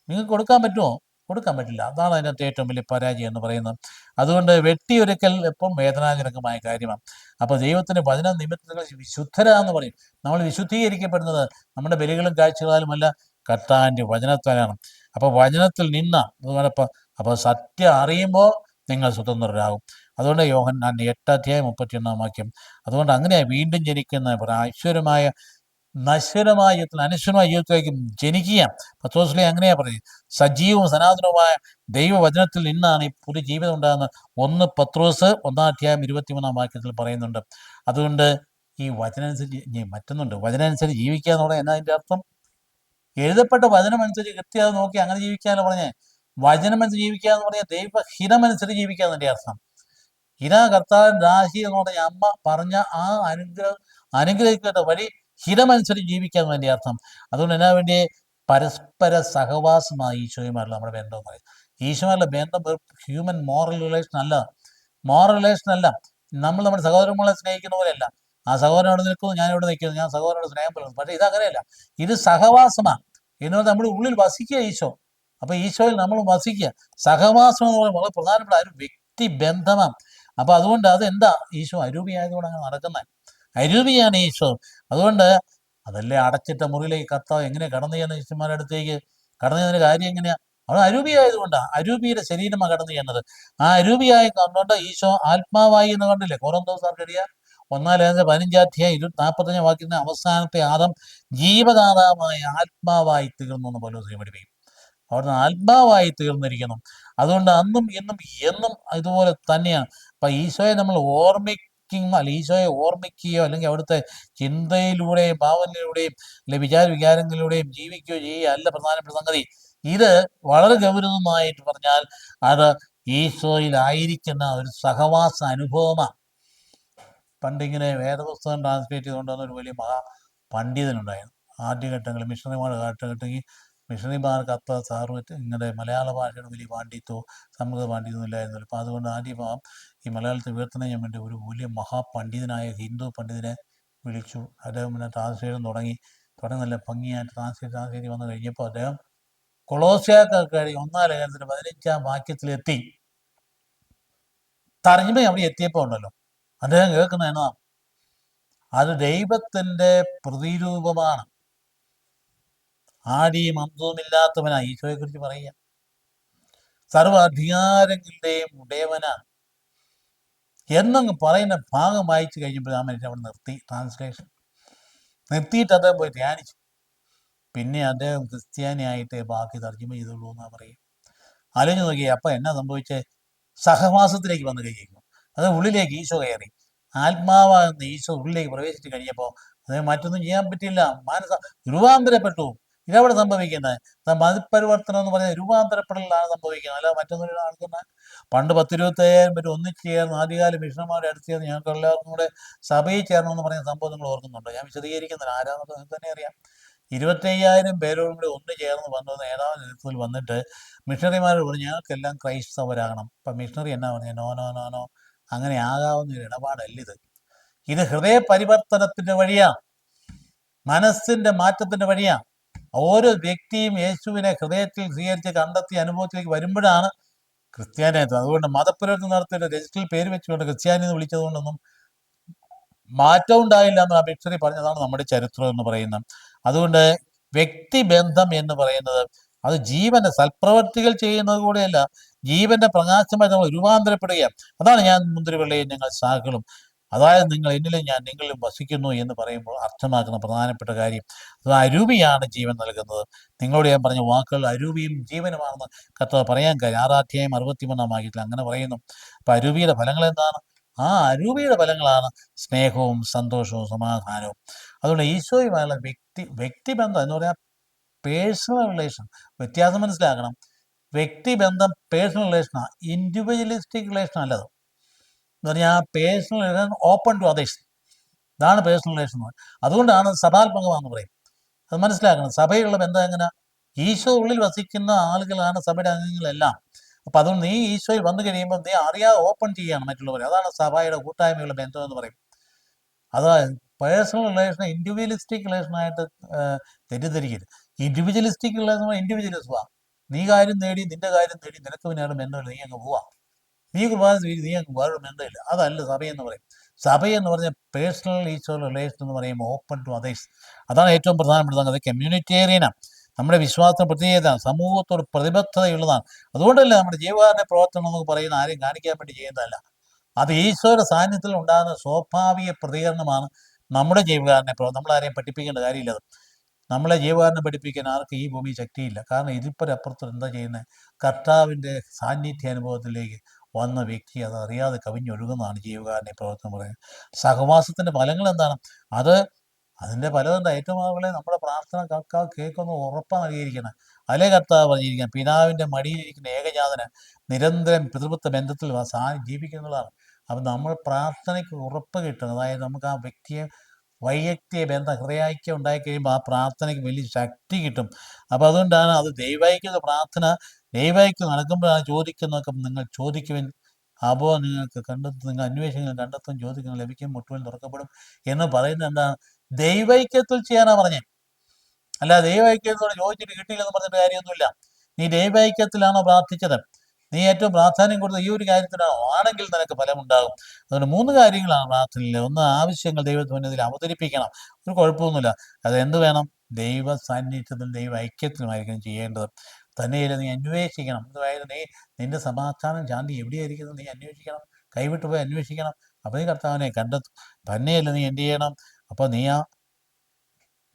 നിങ്ങൾക്ക് കൊടുക്കാൻ പറ്റുമോ? കൊടുക്കാൻ പറ്റില്ല. അതാണ് അതിനകത്ത് ഏറ്റവും വലിയ പരാജയം എന്ന് പറയുന്നത്. അതുകൊണ്ട് വെട്ടിയൊരുക്കൽ എപ്പം വേദനാജനകമായ കാര്യമാണ്. അപ്പോൾ ദൈവത്തിൻ്റെ വചന നിമിത്തം നിങ്ങൾ വിശുദ്ധരാന്ന് പറയും. നമ്മൾ വിശുദ്ധീകരിക്കപ്പെടുന്നത് നമ്മുടെ ബലികളും കാഴ്ചകളാലുമല്ല, കർത്താവിൻ്റെ വചനത്താലാണ്. അപ്പോൾ വചനത്തിൽ നിന്ന അപ്പോൾ സത്യം അറിയുമ്പോൾ നിങ്ങൾ സ്വതന്ത്രരാകും. അതുകൊണ്ട് യോഹന്നാൻ 8:31 അതുകൊണ്ട് അങ്ങനെ വീണ്ടും ജനിക്കുന്ന ഐശ്വര്യമായ നശ്വരമായ ജീവിതത്തിൽ അനശ്വരമായ ജീവിതത്തിലേക്ക് ജനിക്കുക. പത്രോസിലെ അങ്ങനെയാ പറയുന്നത്, സജീവവും സനാതനവുമായ ദൈവവചനത്തിൽ നിന്നാണ് ഈ പുതിയ ജീവിതം ഉണ്ടാകുന്നത്. 1 പത്രോസ് 1:23 പറയുന്നുണ്ട്. അതുകൊണ്ട് ഈ വചനമനുസരിച്ച് മറ്റൊന്നുണ്ട്, വചനമനുസരിച്ച് ജീവിക്കുക എന്ന് പറഞ്ഞാൽ എന്നാ അതിൻ്റെ അർത്ഥം? എഴുതപ്പെട്ട വചനമനുസരിച്ച് കൃത്യത നോക്കി അങ്ങനെ ജീവിക്കാനല്ല പറഞ്ഞേ. വചനമനുസരിച്ച് ജീവിക്കുക എന്ന് പറഞ്ഞാൽ ദൈവഹിതമനുസരിച്ച് ജീവിക്കുക എന്നതിൻ്റെ അർത്ഥം. ഹിത കർത്താവിൻ രാശി എന്ന് പറഞ്ഞ അമ്മ പറഞ്ഞ ആ അനുഗ്രഹിക്കേണ്ട വഴി ഹിതമനുസരിച്ച് ജീവിക്കുക എന്നതിൻ്റെ അർത്ഥം. അതുകൊണ്ട് എന്നാ വേണ്ടി പരസ്പര സഹവാസമായി ഈശോയുമായിട്ടുള്ള നമ്മുടെ ബന്ധം എന്ന് പറയും. ഈശോയുമായുള്ള ബന്ധം ഹ്യൂമൻ മോറൽ റിലേഷൻ അല്ല, മോറൽ റിലേഷൻ അല്ല. നമ്മൾ നമ്മുടെ സഹോദരങ്ങളെ സ്നേഹിക്കുന്ന പോലെയല്ല. ആ സഹോദരൻ അവിടെ നിൽക്കുന്നു, ഞാൻ ഇവിടെ നിൽക്കുന്നു, ഞാൻ സഹോദരനോട് സ്നേഹം പുലർത്തുന്നു. പക്ഷേ ഇതങ്ങനെയല്ല, ഇത് സഹവാസമാണ്. എന്നുവെച്ചാൽ നമ്മുടെ ഉള്ളിൽ വസിക്കുക ഈശോ. അപ്പോൾ ഈശോയിൽ നമ്മൾ വസിക്കുക. സഹവാസം എന്ന് പറയുമ്പോൾ വളരെ പ്രധാനപ്പെട്ട ഒരു വ്യക്തി ബന്ധമാണ്. അപ്പോൾ അതുകൊണ്ട് അതെന്താ? ഈശോ അരൂപിയായതുകൊണ്ട് അങ്ങനെ നടക്കുന്നത്. അരൂപിയാണ് ഈശോ. അതുകൊണ്ട് അതല്ലേ അടച്ചിട്ട മുറിയിലേക്ക് കർത്താവ് എങ്ങനെ കടന്നു ചെയ്യുന്ന ശിഷ്യന്മാരുടെ അടുത്തേക്ക് കടന്നു ചെയ്യുന്നതിന് കാര്യം എങ്ങനെയാ? അവിടെ അരൂപിയായതുകൊണ്ടാണ്. അരൂപിയുടെ ശരീരമാണ് കടന്നു ചെയ്യുന്നത്. ആ അരൂപിയായി കണ്ടുകൊണ്ട് ഈശോ ആത്മാവായി എന്ന് കണ്ടില്ലേ? കൊറിന്തോസ്യർക്കെഴുതിയ 1:45 അവസാനത്തെ ആദം ജീവദാതാവായ ആത്മാവായി തീർന്നു എന്ന് പൗലോസ് പഠിപ്പിക്കും. അവിടുന്ന് ആത്മാവായി തീർന്നിരിക്കുന്നു. അതുകൊണ്ട് അന്നും ഇന്നും എന്നും ഇതുപോലെ തന്നെയാണ്. അപ്പം ഈശോയെ നമ്മൾ ഈശോയെ ഓർമ്മിക്കുകയോ അല്ലെങ്കിൽ അവിടുത്തെ ചിന്തയിലൂടെയും ഭാവനയിലൂടെയും അല്ലെങ്കിൽ വികാരങ്ങളിലൂടെയും ജീവിക്കുകയോ ചെയ്യുക അല്ല പ്രധാനപ്പെട്ട സംഗതി. ഇത് വളരെ ഗൗരവമായിട്ട് പറഞ്ഞാൽ അത് ഈശോയിലായിരിക്കുന്ന ഒരു സഹവാസ അനുഭവമാണ്. പണ്ടിങ്ങനെ വേദപുസ്തകം ട്രാൻസ്ലേറ്റ് ചെയ്തുകൊണ്ടുവന്ന ഒരു വലിയ പണ്ഡിതനുണ്ടായിരുന്നു. ആദ്യഘട്ടങ്ങളിൽ മിഷണറിമാരുടെ കാലഘട്ടത്തിൽ മിഷണറിമാർക്ക് അത്ര ഇങ്ങനെ മലയാള ഭാഷയുടെ വലിയ പാണ്ഡിത്യമോ സംസ്കൃത പാണ്ഡിത്യമോ ഇല്ലായിരുന്നല്ലോ. അപ്പോൾ അതുകൊണ്ട് ആദ്യം ഈ മലയാളത്തിൽ ഉയർത്തുന്ന ചെയ്യാൻ വേണ്ടി ഒരു വലിയ മഹാപണ്ഡിതനായ ഹിന്ദു പണ്ഡിതനെ വിളിച്ചു. അദ്ദേഹം പിന്നെ ട്രാൻസ്ലേഷൻ തുടങ്ങി നല്ല ഭംഗിയായിട്ട് ട്രാൻസ്ലേറ്റ് വന്നു കഴിഞ്ഞപ്പോൾ അദ്ദേഹം കൊളോസ്യാക്കാർക്ക് 1 ലേഖനത്തിന് 15 വാക്യത്തിലെത്തി. തർജ്ജിമ അവിടെ എത്തിയപ്പോൾ ഉണ്ടല്ലോ, അദ്ദേഹം കേൾക്കുന്ന എന്നാ, അത് ദൈവത്തിൻ്റെ പ്രതിരൂപമാണ്, ആടിയും അന്തവുമില്ലാത്തവനാണ് ഈശോയെ കുറിച്ച് പറയുക. സർവ്വ അധികാരങ്ങളുടെയും ഉടയവനാണ് എന്നങ്ങ് പറയുന്ന ഭാഗം വായിച്ചു കഴിഞ്ഞപ്പോൾ ആ മനുഷ്യൻ അവിടെ നിർത്തി. ട്രാൻസ്ലേഷൻ നിർത്തിയിട്ട് അദ്ദേഹം പോയി ധ്യാനിച്ചു. പിന്നെ അദ്ദേഹം ക്രിസ്ത്യാനിയായിട്ട് ബാക്കി തർജ്ജിമ ചെയ്തുള്ളൂ എന്നാണ് പറയും. ആലോചിച്ച് നോക്കിയേ, അപ്പം എന്നാ സംഭവിച്ചേ? സഹവാസത്തിലേക്ക് വന്നു കഴിയുന്നു. അത് ഉള്ളിലേക്ക് ഈശോ കയറി. ആത്മാവാകുന്ന ഈശോ ഉള്ളിലേക്ക് പ്രവേശിച്ച് കഴിഞ്ഞപ്പോൾ അദ്ദേഹം മറ്റൊന്നും ചെയ്യാൻ പറ്റില്ല. രൂപാന്തരപ്പെട്ടു. ഇതവിടെ സംഭവിക്കുന്നത് മതപരിവർത്തനം എന്ന് പറഞ്ഞാൽ രൂപാന്തരപ്പെടലാണ് സംഭവിക്കുന്നത്, അല്ല മറ്റൊന്നും നടക്കുന്നത്. പണ്ട് 10-25 പേര് ഒന്നിച്ച് ചേർന്ന് ആദ്യകാല മിഷണന്മാരുടെ അടുത്ത് ചേർന്ന് ഞങ്ങൾക്ക് എല്ലാവർക്കും കൂടെ സഭയിൽ ചേർന്നെന്ന് പറയുന്ന സംഭവം നിങ്ങൾ ഓർക്കുന്നുണ്ടോ? ഞാൻ വിശദീകരിക്കുന്നില്ല, ആരാണെന്ന് നിങ്ങൾക്ക് തന്നെ അറിയാം. 25,000 പേരോടും കൂടി ഒന്ന് ചേർന്ന് വന്നത് നേതാവ് നേതൃത്വത്തിൽ വന്നിട്ട് മിഷണറിമാരോട് പറഞ്ഞു ഞങ്ങൾക്കെല്ലാം ക്രൈസ്തവരാകണം. അപ്പം മിഷണറി എന്നാ പറഞ്ഞത്? നോ നോ നോ നോ, അങ്ങനെ ആകാവുന്ന ഒരു ഇടപാടല്ലിത്. ഇത് ഹൃദയ പരിവർത്തനത്തിൻ്റെ വഴിയാണ്, മനസ്സിൻ്റെ മാറ്റത്തിൻ്റെ വഴിയാണ്. ഓരോ വ്യക്തിയും യേശുവിനെ ഹൃദയത്തിൽ സ്വീകരിച്ച് കണ്ടെത്തി അനുഭവത്തിലേക്ക് വരുമ്പോഴാണ് ക്രിസ്ത്യാനിയായത്. അതുകൊണ്ട് മതപരിവർത്തനം നടത്തിയിട്ട് രജിസ്റ്ററിൽ പേര് വെച്ചുകൊണ്ട് ക്രിസ്ത്യാനി എന്ന് വിളിച്ചതുകൊണ്ടൊന്നും മാറ്റം ഉണ്ടായില്ല എന്ന് ആ മിഷണറി പറഞ്ഞതാണ് നമ്മുടെ ചരിത്രം എന്ന് പറയുന്നത്. അതുകൊണ്ട് വ്യക്തിബന്ധം എന്ന് പറയുന്നത് അത് ജീവന്റെ സൽപ്രവർത്തികൾ ചെയ്യുന്നത് കൂടെയല്ല, ജീവന്റെ പ്രകാശമായി നമ്മൾ രൂപാന്തരപ്പെടുകയാണ്. അതാണ് ഞാൻ മുന്തിരിവള്ളിയും ഞങ്ങൾ ശാഖകളും, അതായത് നിങ്ങൾ എന്നിലും ഞാൻ നിങ്ങളിലും വസിക്കുന്നു എന്ന് പറയുമ്പോൾ അർത്ഥമാക്കുന്ന പ്രധാനപ്പെട്ട കാര്യം അത് അരൂപിയാണ് ജീവൻ നൽകുന്നത്. നിങ്ങളോട് ഞാൻ പറഞ്ഞ വാക്കുകൾ അരൂപിയും ജീവനുമാണെന്ന് കർത്താവ് പറയാൻ കാര്യം 6-63 അങ്ങനെ പറയുന്നു. അപ്പം അരൂപിയുടെ ഫലങ്ങൾ എന്താണ്? ആ അരൂപിയുടെ ഫലങ്ങളാണ് സ്നേഹവും സന്തോഷവും സമാധാനവും. അതുകൊണ്ട് ഈശോയുമായുള്ള വ്യക്തിബന്ധം എന്ന് പറഞ്ഞാൽ പേഴ്സണൽ റിലേഷൻ. വ്യത്യാസം മനസ്സിലാക്കണം. വ്യക്തിബന്ധം പേഴ്സണൽ റിലേഷനാണ്, ഇൻഡിവിജ്വലിസ്റ്റിക് റിലേഷൻ അല്ലത്. എന്ന് പറഞ്ഞാൽ personal relation open to others, ഇതാണ് പേഴ്സണൽ റിലേഷൻ. അതുകൊണ്ടാണ് സഭാത്മകമാണെന്ന് പറയും. അത് മനസ്സിലാക്കണം. സഭയിലുള്ള ബന്ധം എങ്ങനെ? ഈശോ ഉള്ളിൽ വസിക്കുന്ന ആളുകളാണ് സഭയുടെ അംഗങ്ങളെല്ലാം. അപ്പം അതുകൊണ്ട് നീ ഈശോയിൽ വന്നു കഴിയുമ്പോൾ നീ അറിയാതെ ഓപ്പൺ ചെയ്യുകയാണ് മറ്റുള്ളവരെ. അതാണ് സഭയുടെ കൂട്ടായ്മയുള്ള ബന്ധം എന്ന് പറയും. അതായത് പേഴ്സണൽ റിലേഷൻ ഇൻഡിവിജ്വലിസ്റ്റിക് റിലേഷനായിട്ട് തെറ്റിദ്ധരിക്കരുത്. ഇൻഡിവിജ്വലിസ്റ്റിക് റിലേഷൻ ഇൻഡിവിജ്വലിസ്റ്റാണ്. നീ കാര്യം നേടി, നിന്റെ കാര്യം നേടി, നിനക്ക് പിന്നാലും ബന്ധമില്ല, നീ അങ്ങ് പോവാം. നീ കുർബാന സ്വീകരിച്ച് നീ അങ്ങ് വേറൊരു ബന്ധമില്ല. അതല്ല സഭയെന്ന് പറയും. സഭയെന്ന് പറഞ്ഞാൽ പേഴ്സണൽ ഈശോ റിലേഷൻ എന്ന് പറയുമ്പോൾ ഓപ്പൺ ടു അതേഴ്സ്. അതാണ് ഏറ്റവും പ്രധാനപ്പെട്ടത്. അത് കമ്മ്യൂണിറ്റേറിയനാണ്. നമ്മുടെ വിശ്വാസത്തിന് പ്രത്യേകത, സമൂഹത്തോട് പ്രതിബദ്ധതയുള്ളതാണ്. അതുകൊണ്ടല്ല നമ്മുടെ ജീവകാരുണ്യ പ്രവർത്തനം എന്ന് പറയുന്ന ആരെയും കാണിക്കാൻ വേണ്ടി ചെയ്യുന്നതല്ല. അത് ഈശോയുടെ സാന്നിധ്യത്തിൽ ഉണ്ടാകുന്ന സ്വാഭാവിക പ്രതികരണമാണ് നമ്മുടെ ജീവകാരുണ്യ പ്രവർത്തനം. നമ്മളാരെയും പഠിപ്പിക്കേണ്ട കാര്യമില്ല. അത് നമ്മളെ ജീവകാരുണ്യം പഠിപ്പിക്കാൻ ആർക്കും ഈ ഭൂമി ശക്തിയില്ല. കാരണം ഇതിപ്പുറപ്പുറത്ത് എന്താ ചെയ്യുന്നത്? കർത്താവിൻ്റെ സാന്നിധ്യ അനുഭവത്തിലേക്ക് വന്ന വ്യക്തി അത് അറിയാതെ കവിഞ്ഞൊഴുകുന്നതാണ് ജീവകാരുണ്യ പ്രവർത്തനം പറയുന്നത്. സഹവാസത്തിൻ്റെ ഫലങ്ങൾ എന്താണ്? അതിൻ്റെ ഫലം ഏറ്റവും ആളുകളെ നമ്മുടെ പ്രാർത്ഥന കേൾക്കുന്ന ഉറപ്പാണ് നൽകിയിരിക്കുന്നത്. അല്ലേ കർത്താവ് പറഞ്ഞിരിക്കുന്നത്, പിതാവിൻ്റെ മടിയിലിരിക്കുന്ന ഏകജാതന് നിരന്തരം പിതൃത്വ ബന്ധത്തിൽ ജീവിക്കുന്നതാണ്. അപ്പം നമ്മൾ പ്രാർത്ഥനയ്ക്ക് ഉറപ്പ് കിട്ടും. അതായത് നമുക്ക് ആ വ്യക്തിയെ വൈയക്തിക ബന്ധം, ഹൃദയൈക്യം ഉണ്ടായിക്കഴിയുമ്പോൾ ആ പ്രാർത്ഥനയ്ക്ക് വലിയ ശക്തി കിട്ടും. അപ്പോൾ അതുകൊണ്ടാണ് അത് ദൈവൈക്യത പ്രാർത്ഥന. ദൈവൈക്യം നടക്കുമ്പോഴാണ് ചോദിക്കുന്നതൊക്കെ നിങ്ങൾ ചോദിക്കുവിൻ, അപ്പോൾ നിങ്ങൾക്ക് കണ്ടെത്തും, നിങ്ങൾ അന്വേഷിക്കും കണ്ടെത്തും, ചോദിക്കും ലഭിക്കും, മുട്ടുവിൽ തുറക്കപ്പെടും എന്ന് പറയുന്നത് എന്താണ്? ദൈവൈക്യത്തിൽ ചെയ്യാനാണ് പറഞ്ഞത്. അല്ല ദൈവൈക്യത്തോടെ ചോദിച്ചിട്ട് കിട്ടിയില്ലെന്ന് പറഞ്ഞിട്ട് കാര്യമൊന്നുമില്ല. നീ ദൈവൈക്യത്തിലാണോ പ്രാർത്ഥിച്ചത്? നീ ഏറ്റവും പ്രാധാന്യം കൊടുത്ത ഈ ഒരു കാര്യത്തിനാണോ? ആണെങ്കിൽ നിനക്ക് ഫലമുണ്ടാകും. അതുകൊണ്ട് 3 കാര്യങ്ങളാണ് പ്രാർത്ഥനയിൽ. ഒന്ന്, ആവശ്യങ്ങൾ ദൈവസന്നിധിയിൽ അവതരിപ്പിക്കണം. ഒരു കുഴപ്പമൊന്നുമില്ല. അതെന്ത് വേണം? ദൈവ സാന്നിധ്യത്തിൽ ദൈവ ഐക്യത്തിലുമായിരിക്കും ചെയ്യേണ്ടത്. തന്നെയല്ല നീ അന്വേഷിക്കണം. അതായത് നിന്റെ സമാധാനം ശാന്തി എവിടെയായിരിക്കുന്നത് നീ അന്വേഷിക്കണം. കൈവിട്ട് പോയി അന്വേഷിക്കണം. അപ്പോൾ നീ കർത്താവിനെ കണ്ടെത്തും. തന്നെയല്ല നീ എന്ത് ചെയ്യണം? അപ്പോൾ നീ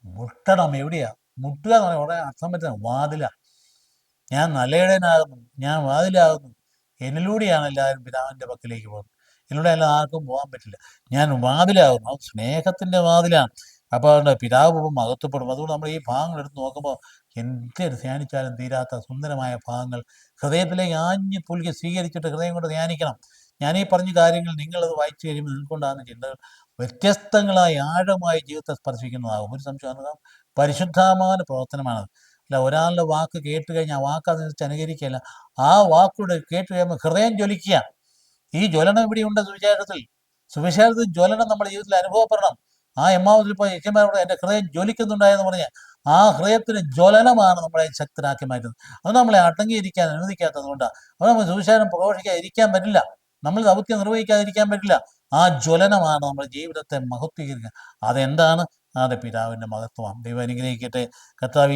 മുട്ടണം. എവിടെയാ മുട്ടുക എന്ന് പറഞ്ഞാൽ ഉടനെ അർത്ഥം പറ്റുന്ന വാതില. ഞാൻ നല്ലയിടയനാകുന്നു, ഞാൻ വാതിലാകുന്നു, എന്നിലൂടെയാണ് എല്ലാവരും പിതാവിൻ്റെ പക്കലേക്ക് പോകുന്നത്. ഇതിലൂടെ എല്ലാം ആർക്കും പോകാൻ പറ്റില്ല. ഞാൻ വാതിലാകുന്നു. അത് സ്നേഹത്തിൻ്റെ വാതിലാണ്. അപ്പോൾ അതുകൊണ്ട് പിതാവ് മഹത്വപ്പെടും. അതുകൊണ്ട് നമ്മൾ ഈ ഭാഗങ്ങൾ എടുത്ത് നോക്കുമ്പോൾ എന്ത് ധ്യാനിച്ചാലും തീരാത്ത സുന്ദരമായ ഭാഗങ്ങൾ ഹൃദയത്തിലേക്ക് ആഞ്ഞു പുൽകി സ്വീകരിച്ചിട്ട് ഹൃദയം കൊണ്ട് ധ്യാനിക്കണം. ഞാനീ പറഞ്ഞ കാര്യങ്ങൾ നിങ്ങളത് വായിച്ചു കഴിയുമ്പോൾ നിങ്ങൾക്കൊണ്ടാകുന്ന ചിന്തകൾ വ്യത്യസ്തങ്ങളായി ആഴമായി ജീവിതത്തെ സ്പർശിക്കുന്നതാകും. ഒരു സംശയം, പരിശുദ്ധാത്മാവിൻ്റെ പ്രവർത്തനമാണ്. അല്ല ഒരാളുടെ വാക്ക് കേട്ട് കഴിഞ്ഞാൽ ആ വാക്ക് അതിനനുസരിച്ച് അനുകരിക്കുകയല്ല. ആ വാക്കുകൂടെ കേട്ട് കഴിയുമ്പോൾ ഹൃദയം ജ്വലിക്കുക. ഈ ജ്വലനം ഇവിടെയുണ്ട് സുവിശേഷത്തിൽ ജ്വലനം നമ്മുടെ ജീവിതത്തിൽ അനുഭവപ്പെടണം. ആ എമ്മാവൂസിൽ പോയി ശിഷ്യന്മാരോട് എൻ്റെ ഹൃദയം ജ്വലിക്കുന്നുണ്ടായെന്ന് പറഞ്ഞാൽ ആ ഹൃദയത്തിന് ജ്വലനമാണ് നമ്മളെ ശക്തരാക്കി മാറ്റുന്നത്. അത് നമ്മളെ അടങ്ങിയിരിക്കാൻ അനുവദിക്കാത്തത് കൊണ്ടാണ്. അത് നമ്മൾ സുവിശേഷം പ്രഘോഷിക്കാതിരിക്കാൻ പറ്റില്ല. നമ്മൾ ദൗത്യം നിർവഹിക്കാതിരിക്കാൻ പറ്റില്ല. ആ ജ്വലനമാണ് നമ്മുടെ ജീവിതത്തെ മഹത്വീകരിക്കുക. അതെന്താണ്? അത് പിതാവിൻ്റെ മഹത്വമാണ്. ദൈവം അനുഗ്രഹിക്കട്ടെ. കർത്താവ്